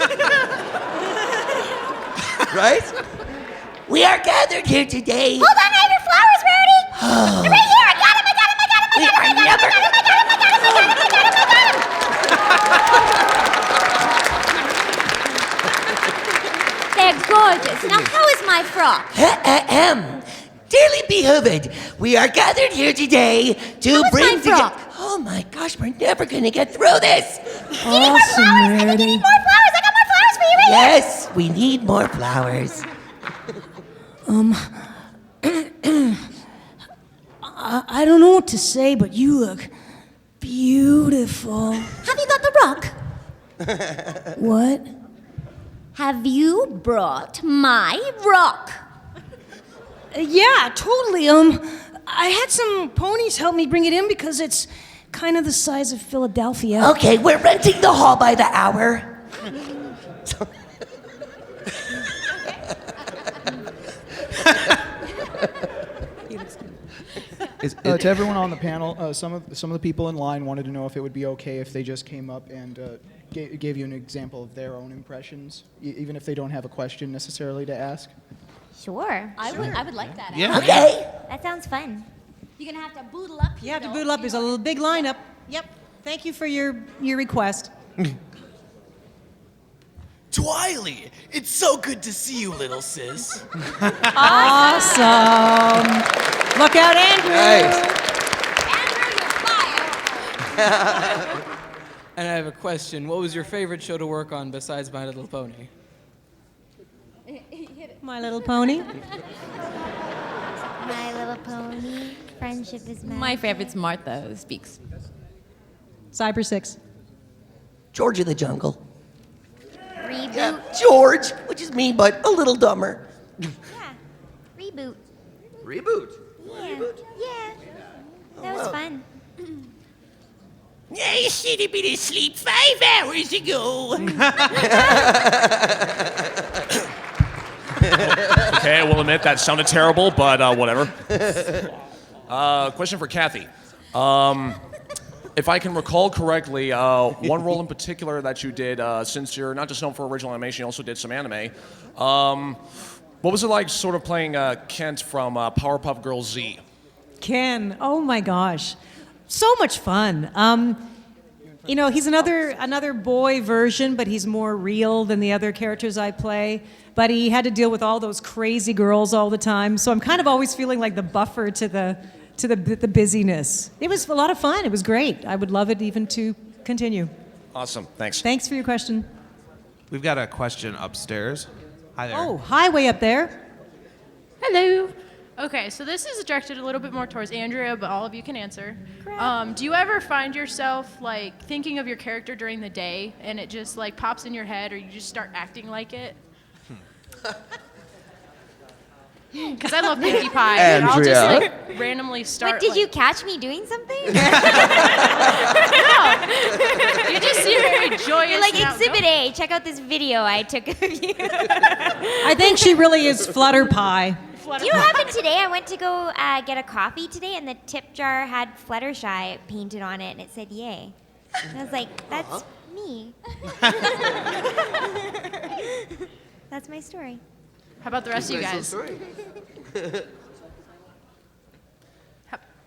Right? We are gathered here today. Hold on, I have your flowers, Rarity. They're right here. I got them. We are never. They're gorgeous. Now, how is my frock? Dearly behooved, we are gathered here today to bring together. Oh my gosh, we're never gonna get through this. Awesome, Rarity. More flowers. I got more flowers for you right Yes, we need more flowers. I don't know what to say, but you look beautiful. Have you got the rock? What? Have you brought my rock? Yeah, totally. I had some ponies help me bring it in because it's kind of the size of Philadelphia. Okay, we're renting the hall by the hour. To everyone on the panel, some of the people in line wanted to know if it would be okay if they just came up and gave you an example of their own impressions, even if they don't have a question necessarily to ask. Sure. I would like that. Yeah. Okay. That sounds fun. You're gonna have to boodle up. You have to boodle up. There's a little big lineup. Yep. Thank you for your request. Twiley, it's so good to see you, little sis. Awesome. Look out, Andrew. And I have a question. What was your favorite show to work on besides My Little Pony? My Little Pony. My Little Pony. Friendship is magic. My favorite's Martha Who Speaks. Cyber 6. George of the Jungle. Reboot. Yeah, George, which is me, but a little dumber. Yeah. Reboot. Reboot. Yeah. Yeah. That was fun. Yeah, you should have been asleep 5 hours ago. Okay, I will admit that sounded terrible, but whatever. Question for Cathy. If I can recall correctly, one role in particular that you did, since you're not just known for original animation, you also did some anime. What was it like sort of playing Kent from Powerpuff Girls Z? Ken. Oh my gosh. So much fun. You know, he's another boy version, but he's more real than the other characters I play. But he had to deal with all those crazy girls all the time, so I'm kind of always feeling like the buffer to the busyness. It was a lot of fun. It was great. I would love it even to continue. Awesome. Thanks. Thanks for your question. We've got a question upstairs. Hi there. Oh, highway up there. Hello. Okay, so this is directed a little bit more towards Andrea, but all of you can answer. Do you ever find yourself like thinking of your character during the day, and it just like pops in your head, or you just start acting like it? Because I love Pinkie Pie, and I'll just like randomly start. Wait, did you catch me doing something? No, you just seem very joyous. You're like and Exhibit A. Check out this video I took of you. I think she really is Flutter Pie. Do you happen today? I went to go get a coffee today, and the tip jar had Fluttershy painted on it, and it said "Yay." And I was like, "That's me." That's my story. How about the rest of you guys?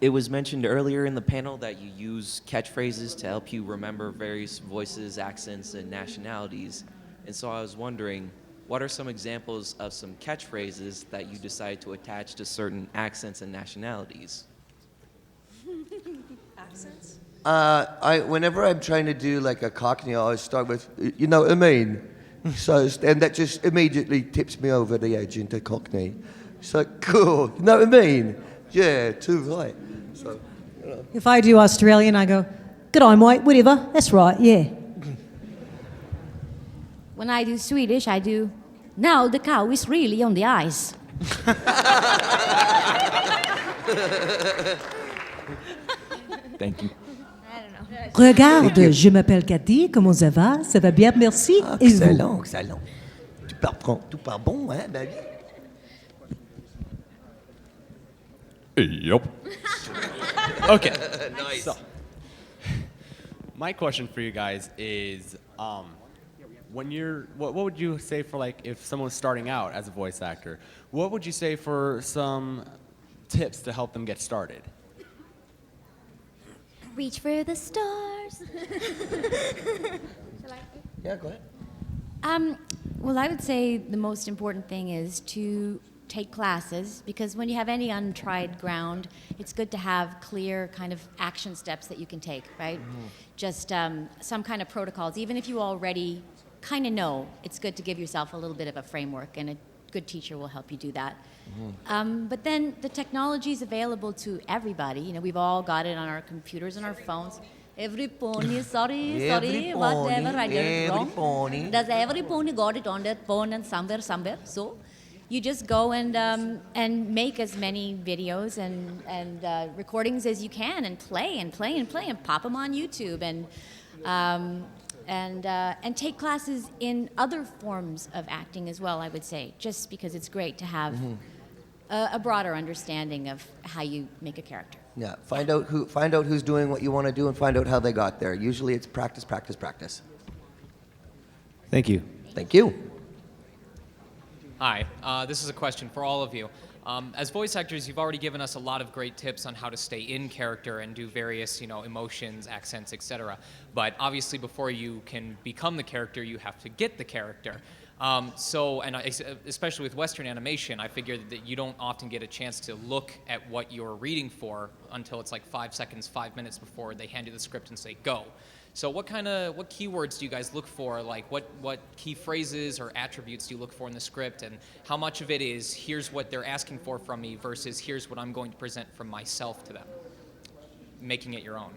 It was mentioned earlier in the panel that you use catchphrases to help you remember various voices, accents, and nationalities. And so I was wondering, what are some examples of some catchphrases that you decide to attach to certain accents and nationalities? Accents? Whenever I'm trying to do like a Cockney, I always start with, you know what I mean? So, and that just immediately tips me over the edge into Cockney. It's like, cool, you know what I mean? Yeah, too right. So, you know. If I do Australian, I go, "Good on, mate, whatever. That's right, yeah." When I do Swedish, I do, "Now the cow is really on the ice." Thank you. Regarde, je m'appelle Cathy, comment ça va? Ça va bien, merci. Ah, Et vous? excellent, excellent. Tout part bon, hein, baby? Yep. Okay. Nice. So, my question for you guys is, when you're, what would you say for like if someone's starting out as a voice actor? What would you say for some tips to help them get started? Reach for the stars. Yeah, go ahead. Well, I would say the most important thing is to take classes, because when you have any untried ground, it's good to have clear kind of action steps that you can take, right? Just some kind of protocols. Even if you already kind of know, it's good to give yourself a little bit of a framework, and a good teacher will help you do that. But then the technology is available to everybody. You know, we've all got it on our computers and our phones. Every pony, sorry, whatever, I got it wrong. Pony. Does every pony got it on their phone and somewhere? So you just go and make as many videos and recordings as you can, and play and pop them on YouTube and take classes in other forms of acting as well, I would say, just because it's great to have a broader understanding of how you make a character. Yeah, find out who's doing what you want to do, and find out how they got there. Usually it's practice, practice, practice. Thank you. Thank you. Hi, this is a question for all of you. As voice actors, you've already given us a lot of great tips on how to stay in character and do various, emotions, accents, etc. But obviously, before you can become the character, you have to get the character. Especially with Western animation, I figure that you don't often get a chance to look at what you're reading for until it's like 5 seconds, 5 minutes before they hand you the script and say, go. So what keywords do you guys look for? Like what key phrases or attributes do you look for in the script, and how much of it is here's what they're asking for from me versus here's what I'm going to present from myself to them, making it your own?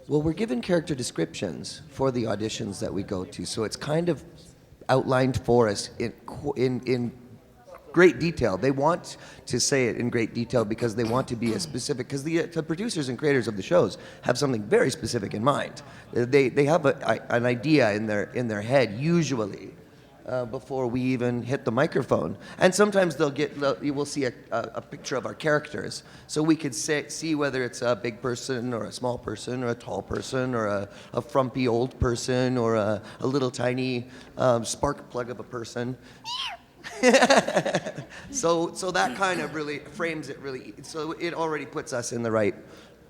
Well, we're given character descriptions for the auditions that we go to, so it's kind of outlined for us in great detail. They want to say it in great detail because they want to be as specific, because the producers and creators of the shows have something very specific in mind. They have an idea in their head usually before we even hit the microphone, and sometimes you will see a picture of our characters, so we could see whether it's a big person or a small person or a tall person or a frumpy old person or a little tiny spark plug of a person. So that kind of really frames it really, so it already puts us in the right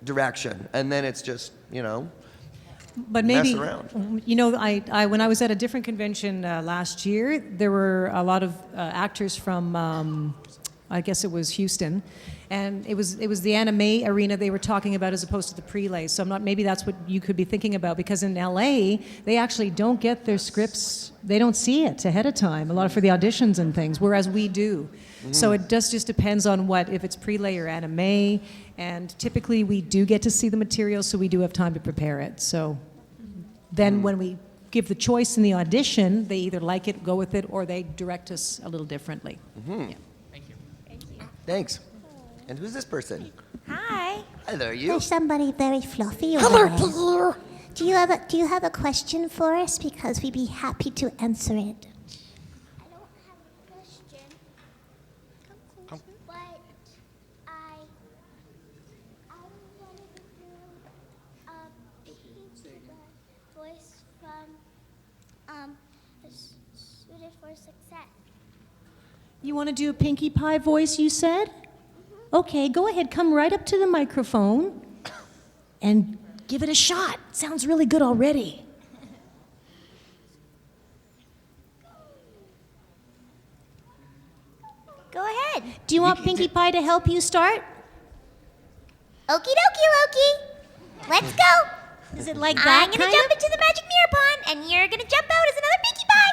direction, and then it's just, But mess maybe, around. you know, when I was at a different convention last year, there were a lot of actors from, I guess it was Houston, and it was the anime arena they were talking about as opposed to the prelay. So maybe that's what you could be thinking about, because in LA they actually don't get their scripts, they don't see it ahead of time, a lot for the auditions and things, whereas we do. So it just depends on if it's prelay or anime, and typically we do get to see the material, so we do have time to prepare it. So then when we give the choice in the audition, they either like it, go with it, or they direct us a little differently. Mm-hmm. Thanks. And who's this person? Hi. Hello, you. There's somebody very fluffy over Hello, there. dear. Do you have a question for us? Because we'd be happy to answer it. Suited for Success. You want to do a Pinkie Pie voice, you said? Okay, go ahead. Come right up to the microphone and give it a shot. Sounds really good already. Go ahead. Do you want Pinkie Pie to help you start? Okie dokie, Loki. Let's go. Is it like that? I'm gonna jump into the magic mirror pond, and you're gonna jump out as another Pinkie Pie.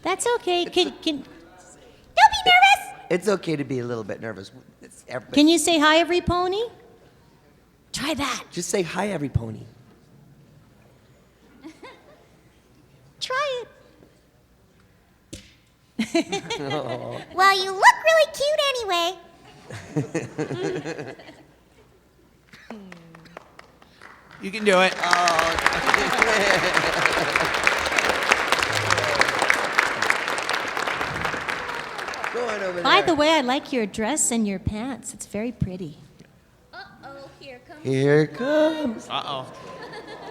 That's okay. Can Don't be nervous. It's okay to be a little bit nervous. can you say hi, every pony? Try that. Just say hi, every pony. Try it. Aw. Well, you look really cute anyway. You can do it. Go on over there. By the way, I like your dress and your pants. It's very pretty. Uh-oh, here comes... Here it comes. Uh-oh.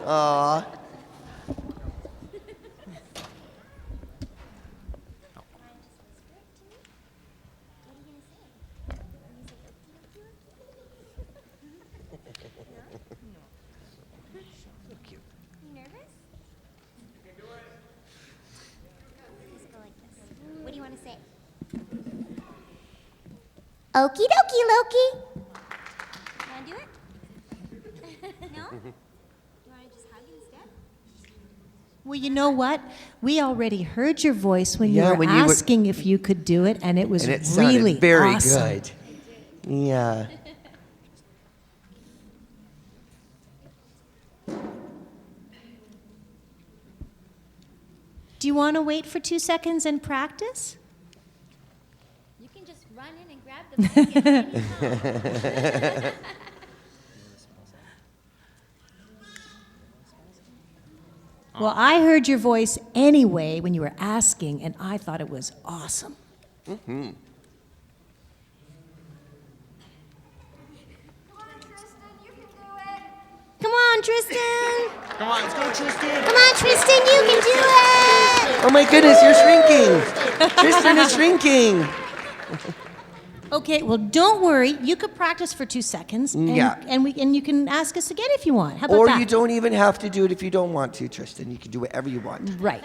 Aw. What do you want to say? Okie dokie, Loki. You want to do it? No? You want to just hug instead? Well, you know what? We already heard your voice when Yeah, you were when you were- asking if you could do it, and it was And it sounded really very awesome. good. Yeah. Do you want to wait for 2 seconds and practice? You can just run in and grab the mic at any time. Well, I heard your voice anyway when you were asking, and I thought it was awesome. Mm-hmm. Come on, Tristan. Come on, let's go, Tristan. Come on, Tristan, you can do it. Oh my goodness, you're shrinking. Tristan is shrinking. Okay, well, don't worry. You could practice for 2 seconds, and, Yeah. and you can ask us again if you want. How about Or that? you don't even have to do it if you don't want to, Tristan. You can do whatever you want. Right.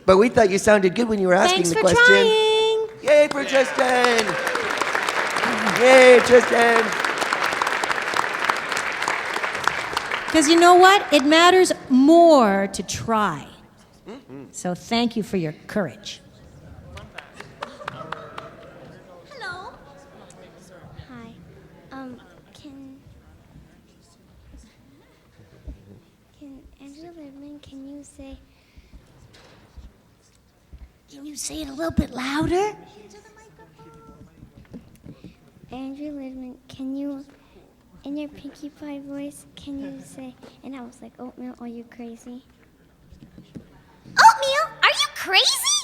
But we thought you sounded good when you were asking Thanks the for question. trying. Yay for Tristan! Yay, Tristan! Because you know what? It matters more to try. So thank you for your courage. Hello. Hi. Can Angela Libman, can you say... Can you say it a little bit louder? Andrea Libman, can you, in your Pinkie Pie voice, can you say... And I was like, oatmeal, are you crazy? Oatmeal, are you crazy?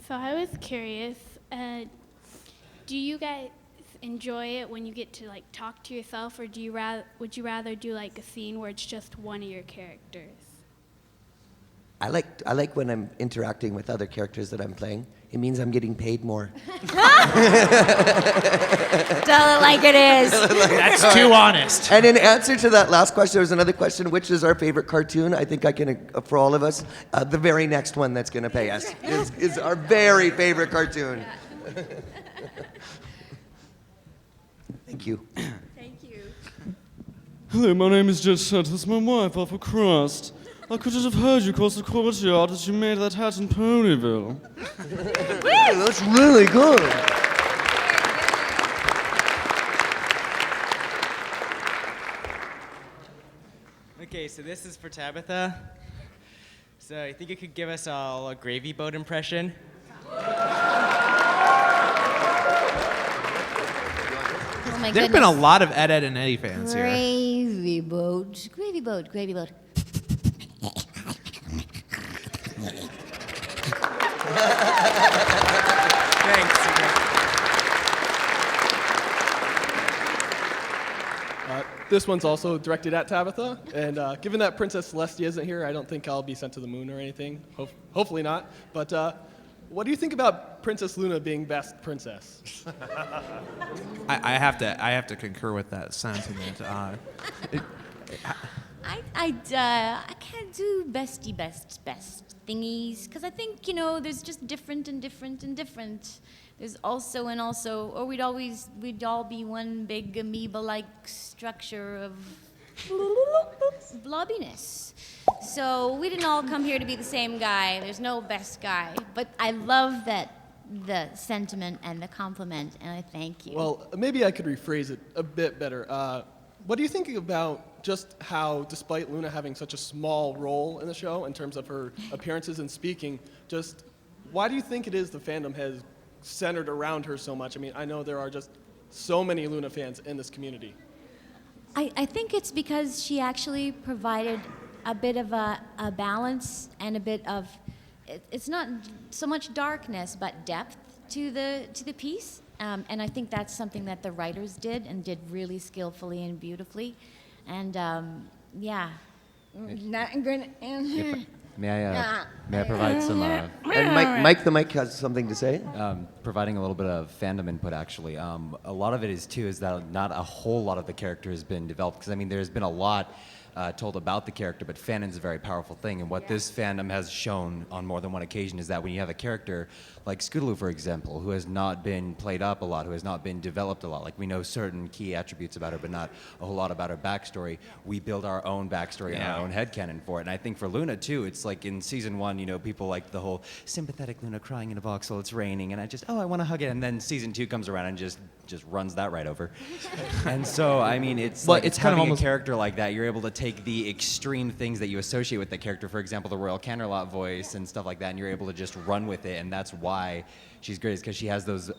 So I was curious, do you guys enjoy it when you get to like talk to yourself, or would you rather do like a scene where it's just one of your characters? I like when I'm interacting with other characters that I'm playing. It means I'm getting paid more. Tell it like it is. That's too honest. And in answer to that last question, there was another question, which is our favorite cartoon? I think I can, for all of us, the very next one that's going to pay us is our very favorite cartoon. Thank you. Thank you. Hello, my name is Judge Shutt. This is my wife, off of crust. I could just have heard you across the courtyard as you made that hat in Ponyville. That's really good. Okay, so this is for Tabitha. So I think you could give us all a gravy boat impression. Oh my There's been a lot of Ed, and Eddie fans here. Gravy boat, gravy boat, gravy boat. This one's also directed at Tabitha, and given that Princess Celestia isn't here, I don't think I'll be sent to the moon or anything. Hopefully not. But what do you think about Princess Luna being best princess? I have to concur with that sentiment. I can't do best thingies because I think there's just different and different and different. There's also and also, or we'd all be one big amoeba-like structure of blobbiness. So we didn't all come here to be the same guy. There's no best guy. But I love the sentiment and the compliment, and I thank you. Well, maybe I could rephrase it a bit better. What do you think about just how, despite Luna having such a small role in the show in terms of her appearances and speaking, just why do you think it is the fandom has centered around her so much? I mean, I know there are just so many Luna fans in this community. I think it's because she actually provided a bit of a balance and a bit of, it's not so much darkness, but depth to the piece. And I think that's something that the writers did and did really skillfully and beautifully. And yeah. Not going to answer. May I provide some... And Mike the mic has something to say. Providing a little bit of fandom input, actually. A lot of it is that not a whole lot of the character has been developed, because I mean, there's been a lot told about the character, but fandom is a very powerful thing. And what this fandom has shown on more than one occasion is that when you have a character like Scootaloo, for example, who has not been played up a lot, who has not been developed a lot, like we know certain key attributes about her, but not a whole lot about her backstory, we build our own backstory and our own headcanon for it. And I think for Luna, too, it's like in season 1, people like the whole sympathetic Luna crying in a box while it's raining, and I want to hug it. And then season 2 comes around and just runs that right over. And so, I mean, it's kind of having almost a character like that. You're able to take the extreme things that you associate with the character, for example, the Royal Canterlot voice and stuff like that, and you're able to just run with it, and that's why she's great, is because she has those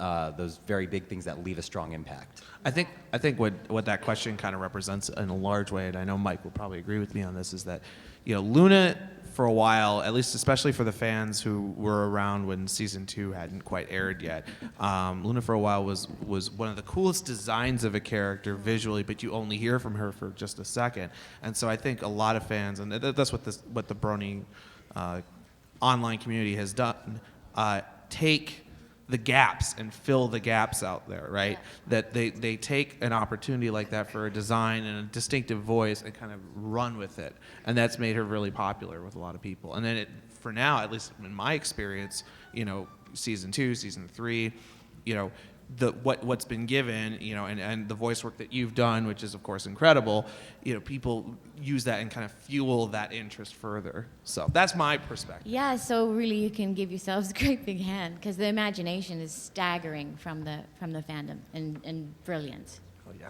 very big things that leave a strong impact. I think what that question kind of represents in a large way, and I know Mike will probably agree with me on this, is that Luna, for a while, at least especially for the fans who were around when season 2 hadn't quite aired yet, Luna for a while was one of the coolest designs of a character visually, but you only hear from her for just a second. And so I think a lot of fans, and that's what the Brony online community has done, take the gaps and fill the gaps out there, right? Yeah. That they take an opportunity like that for a design and a distinctive voice and kind of run with it. And that's made her really popular with a lot of people. And then for now, at least in my experience, season 2, season 3, what's been given, and the voice work that you've done, which is of course incredible, people use that and kind of fuel that interest further. So that's my perspective. Yeah, so really you can give yourselves a great big hand, because the imagination is staggering from the fandom and brilliant. Oh yeah.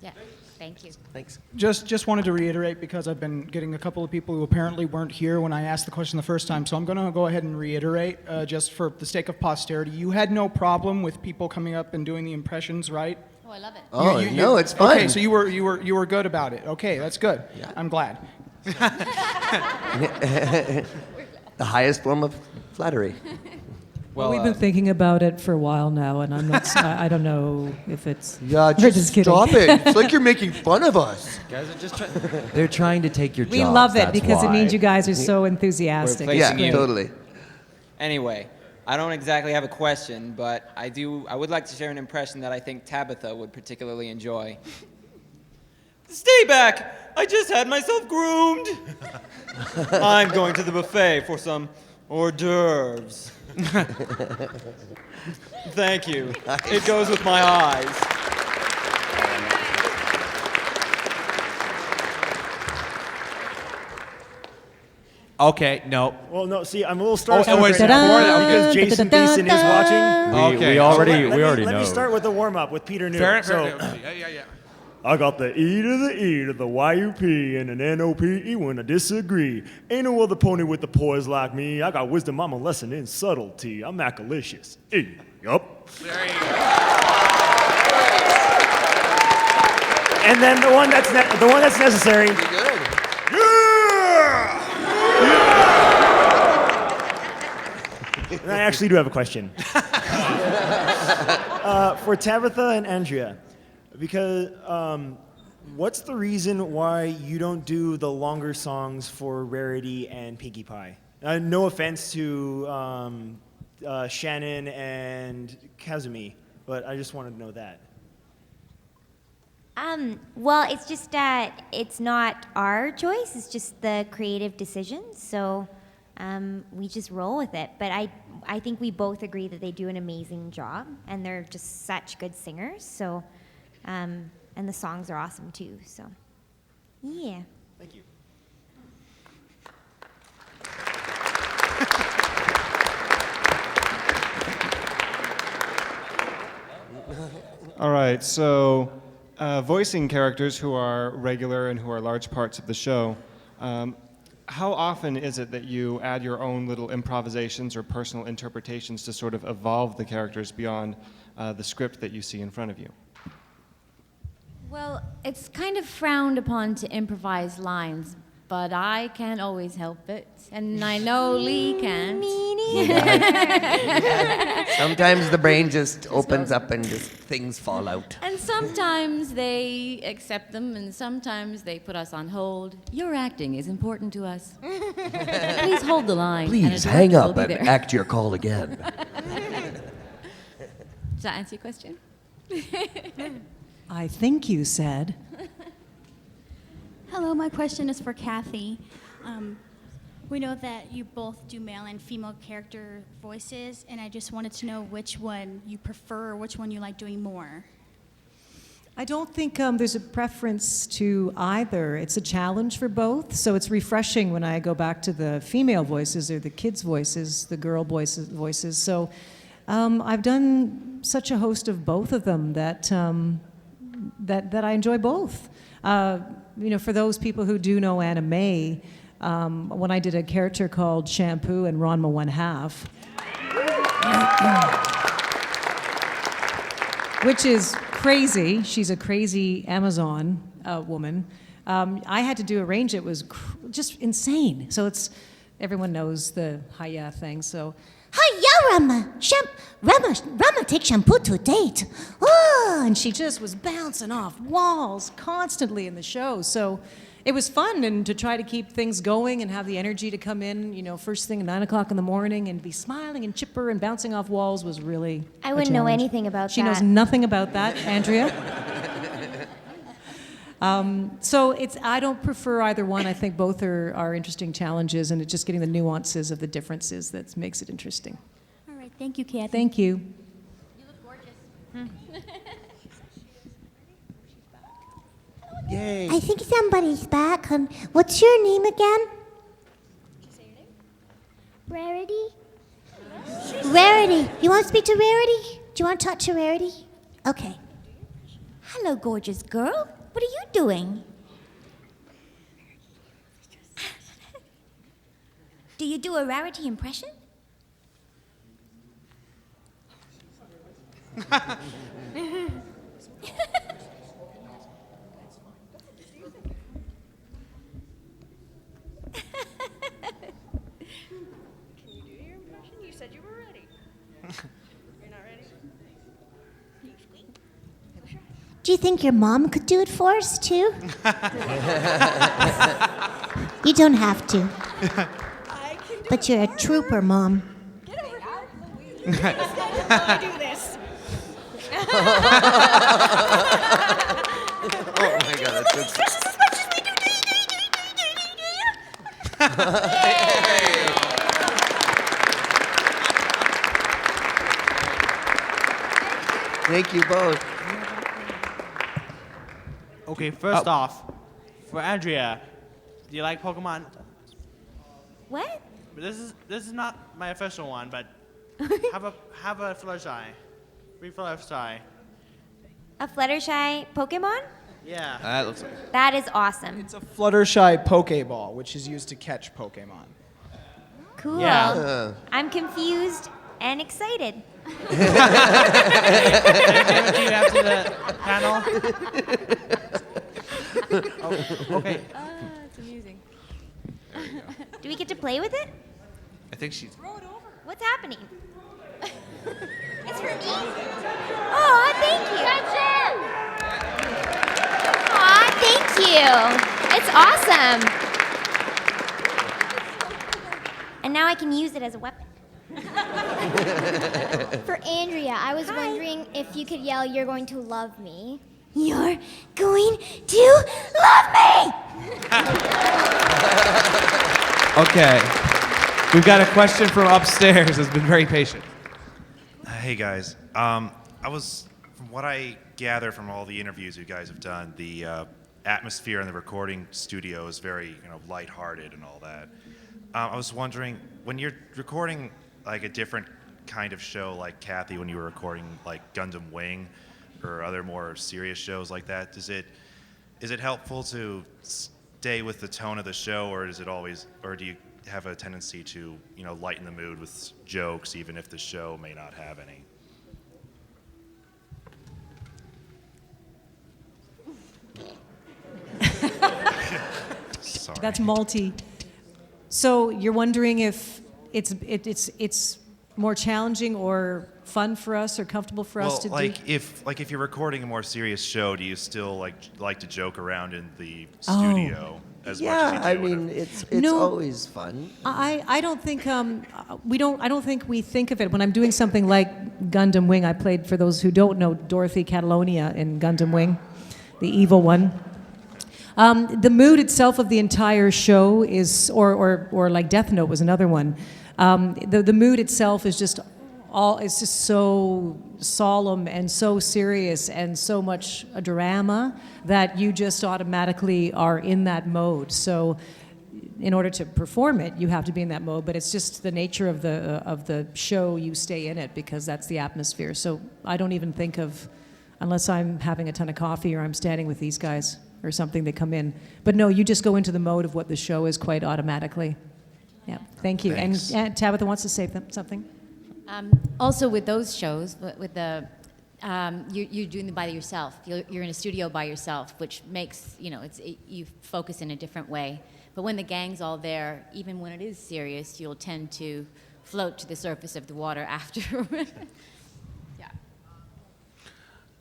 Yeah. Thank you. Thanks. Just wanted to reiterate, because I've been getting a couple of people who apparently weren't here when I asked the question the first time, so I'm going to go ahead and reiterate, just for the sake of posterity. You had no problem with people coming up and doing the impressions, right? Oh, I love it. Oh, no, it's fine. Okay, so you were good about it. Okay, that's good. Yeah. I'm glad. The highest form of flattery. Well, we've been thinking about it for a while now, and I'm not. I don't know if it's. Yeah, We're just kidding. stop it. It's like you're making fun of us. Guys are just they're trying to take your We jobs, love it that's because it why. means you guys are so enthusiastic. We're It's placing great. you. Anyway, I don't exactly have a question, but I would like to share an impression that I think Tabitha would particularly enjoy. Stay back! I just had myself groomed! I'm going to the buffet for some hors d'oeuvres. Thank you. It goes with my eyes. Okay, no. Well, no. See, I'm a little starstruck Oh, right now because Jason Thiessen is watching. We already Let know. me start with the warm up with Peter New. Fair, So, yeah. I got the E to the E to the Y-U-P and an N-O-P-E when I disagree. Ain't no other pony with the poise like me. I got wisdom, I'm a lesson in subtlety. I'm Macalicious. E, yup. And then the one that's necessary. And I actually do have a question. For Tabitha and Andrea. Because what's the reason why you don't do the longer songs for Rarity and Pinkie Pie? No offense to Shannon and Kazumi, but I just wanted to know that. Well, it's just it's not our choice. It's just the creative decision. So we just roll with it. But I think we both agree that they do an amazing job, and they're just such good singers. So. And the songs are awesome too, so yeah. Thank you. All right, so voicing characters who are regular and who are large parts of the show, how often is it that you add your own little improvisations or personal interpretations to sort of evolve the characters beyond the script that you see in front of you? Well, it's kind of frowned upon to improvise lines, but I can't always help it. And I know Lee can't. Sometimes the brain just opens up and just things fall out. And sometimes they accept them, and sometimes they put us on hold. Your acting is important to us. Please hold the line. and a Please director hang will up be and there. act your call again. Does that answer your question? I think you said. Hello, my question is for Cathy. We know that you both do male and female character voices, and I just wanted to know which one you prefer, or which one you like doing more. I don't think there's a preference to either. It's a challenge for both, so it's refreshing when I go back to the female voices or the kids' voices, the girl voices. So I've done such a host of both of them that I enjoy both. For those people who do know anime, when I did a character called Shampoo and Ranma One Half, which is crazy. She's a crazy Amazon woman. I had to arrange it was just insane. So everyone knows the Haya thing. So. Hiya, Rama! Rama take shampoo to date. Oh, and she just was bouncing off walls constantly in the show. So it was fun, and to try to keep things going and have the energy to come in, first thing at 9 o'clock in the morning and be smiling and chipper and bouncing off walls was really I wouldn't know anything about She that. knows nothing about that, Andrea. So I don't prefer either one. I think both are interesting challenges, and it's just getting the nuances of the differences that makes it interesting. All right, thank you, Cathy. Thank you. You look gorgeous. Yay. I think somebody's back. What's your name again? Rarity? Rarity. You want to speak to Rarity? Do you want to talk to Rarity? Okay. Hello, gorgeous girl. What are you doing? Do you do a Rarity impression? Can you do your impression? You said you were ready. Do you think your mom could do it for us too? You don't have to. But you're a trooper, Mom. I do this. Oh my God, that's good. Thank you both. Okay, first off, for Andrea, do you like Pokemon? What? This is not my official one, but have a Fluttershy. Free Fluttershy. A Fluttershy Pokemon? Yeah. That looks like. That is awesome. It's a Fluttershy Pokeball, which is used to catch Pokemon. Cool. Yeah. I'm confused and excited. Give it to you after the panel. Oh, okay. It's amusing. Do we get to play with it? I think she's. What's happening? It's for me? Oh, thank you. Aw, thank you. It's awesome. And now I can use it as a weapon. For Andrea, I was wondering if you could yell, "You're going to love me." You're going to love me! Okay. We've got a question from upstairs that's been very patient. Hey guys, from what I gather from all the interviews you guys have done, the atmosphere in the recording studio is very, lighthearted and all that. I was wondering, when you're recording like a different kind of show, like Cathy, when you were recording like Gundam Wing or other more serious shows like that, is it helpful to stay with the tone of the show, or do you have a tendency to, lighten the mood with jokes, even if the show may not have any? Sorry. That's multi. So you're wondering if it's more challenging or fun for us or comfortable for us to do? If you're recording a more serious show, do you still like to joke around in the studio as much as you do? I mean, it's always fun. I don't think I don't think we think of it when I'm doing something like Gundam Wing. I played, for those who don't know, Dorothy Catalonia in Gundam Wing, the evil one. The mood itself of the entire show is, or like Death Note was another one. The mood itself is just it's just so solemn and so serious and so much a drama that you just automatically are in that mode. So in order to perform it, you have to be in that mode, but it's just the nature of the show, you stay in it because that's the atmosphere. So I don't even think of, unless I'm having a ton of coffee or I'm standing with these guys or something, they come in. But no, you just go into the mode of what the show is quite automatically. Yeah, thank you. Thanks. And Tabitha wants to say something. Also, with those shows, with the you're doing them by yourself. You're in a studio by yourself, which makes you focus in a different way. But when the gang's all there, even when it is serious, you'll tend to float to the surface of the water after.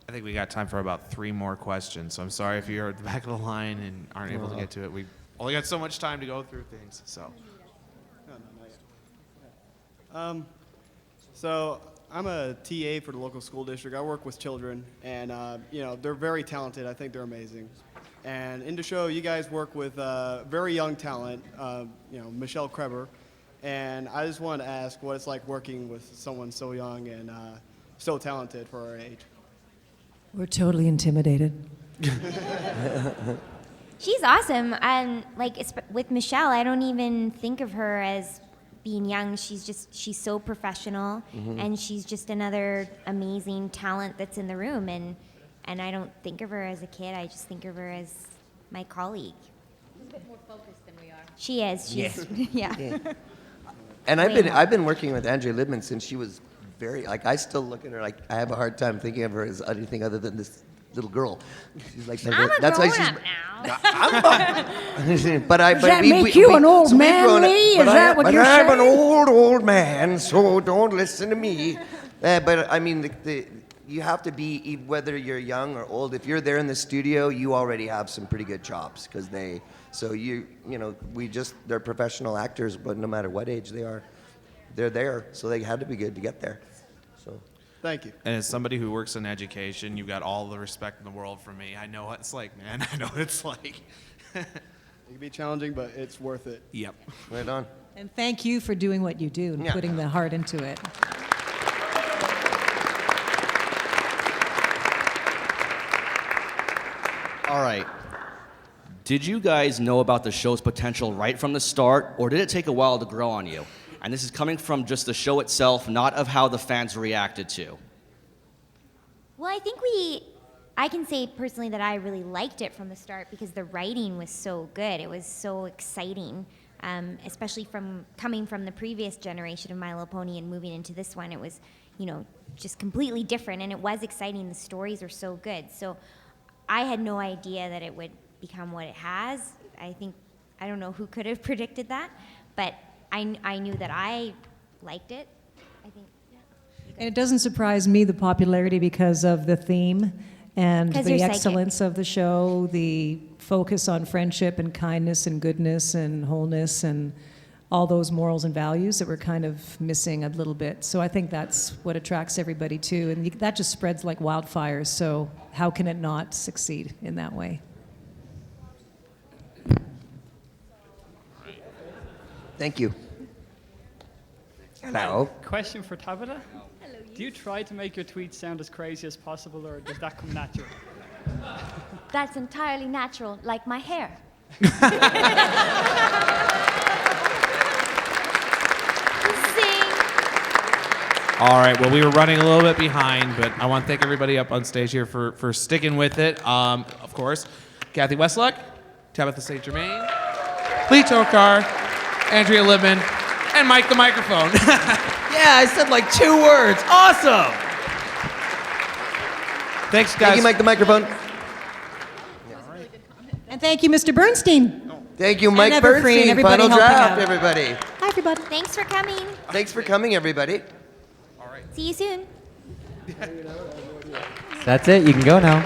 I think we got time for about 3 more questions. So I'm sorry if you're at the back of the line and aren't able to get to it. We've only got so much time to go through things. So. So I'm a TA for the local school district. I work with children, and they're very talented. I think they're amazing. And in the show, you guys work with very young talent, Michelle Kreber. And I just wanted to ask what it's like working with someone so young and so talented for our age. We're totally intimidated. She's awesome. And with Michelle, I don't even think of her as being young. She's so professional, and she's just another amazing talent that's in the room. And I don't think of her as a kid. I just think of her as my colleague. She's a bit more focused than we are. She is. She's, yeah. And I've been working with Andrea Libman since she was I still look at her like I have a hard time thinking of her as anything other than this little girl. She's like that's why she's but Does that make you an old man, Lee? Is that what you're saying? I'm an old man, so don't listen to me. But I mean, you have to be, whether you're young or old, if you're there in the studio, you already have some pretty good chops because they're professional actors, but no matter what age they are, they're there. So they had to be good to get there. So. Thank you. And as somebody who works in education, you've got all the respect in the world for me. I know what it's like, man. I know what it's like. It can be challenging, but it's worth it. Yep. Right on. And thank you for doing what you do and putting the heart into it. All right. Did you guys know about the show's potential right from the start, or did it take a while to grow on you? And this is coming from just the show itself, not of how the fans reacted to. Well, I can say personally that I really liked it from the start because the writing was so good. It was so exciting, especially coming from the previous generation of My Little Pony and moving into this one. It was, just completely different, and it was exciting. The stories were so good. So I had no idea that it would become what it has. I don't know who could have predicted that, but I knew that I liked it. I think. And it doesn't surprise me, the popularity, because of the theme and 'Cause the you're psychic. excellence of the show, the focus on friendship and kindness and goodness and wholeness and all those morals and values that we're kind of missing a little bit. So I think that's what attracts everybody too. And that just spreads like wildfire. So how can it not succeed in that way? Thank you. Hello. Question for Tabitha. Hello. Do you try to make your tweets sound as crazy as possible, or does that come natural? That's entirely natural, like my hair. All right, well, we were running a little bit behind, but I want to thank everybody up on stage here for sticking with it. Of course, Cathy Weseluck, Tabitha St. Germain, Lee Tockar, Andrea Libman, and Mike the microphone. Yeah, I said like 2 words. Awesome. Thanks, guys. Thank you, Mike the microphone. And thank you, Mr. Bernstein. Thank you, Mike and Everfree Bernstein. and everybody Final helping draft, out. everybody. Hi, everybody. Thanks for coming. Thanks for coming, everybody. See you soon. That's it. You can go now.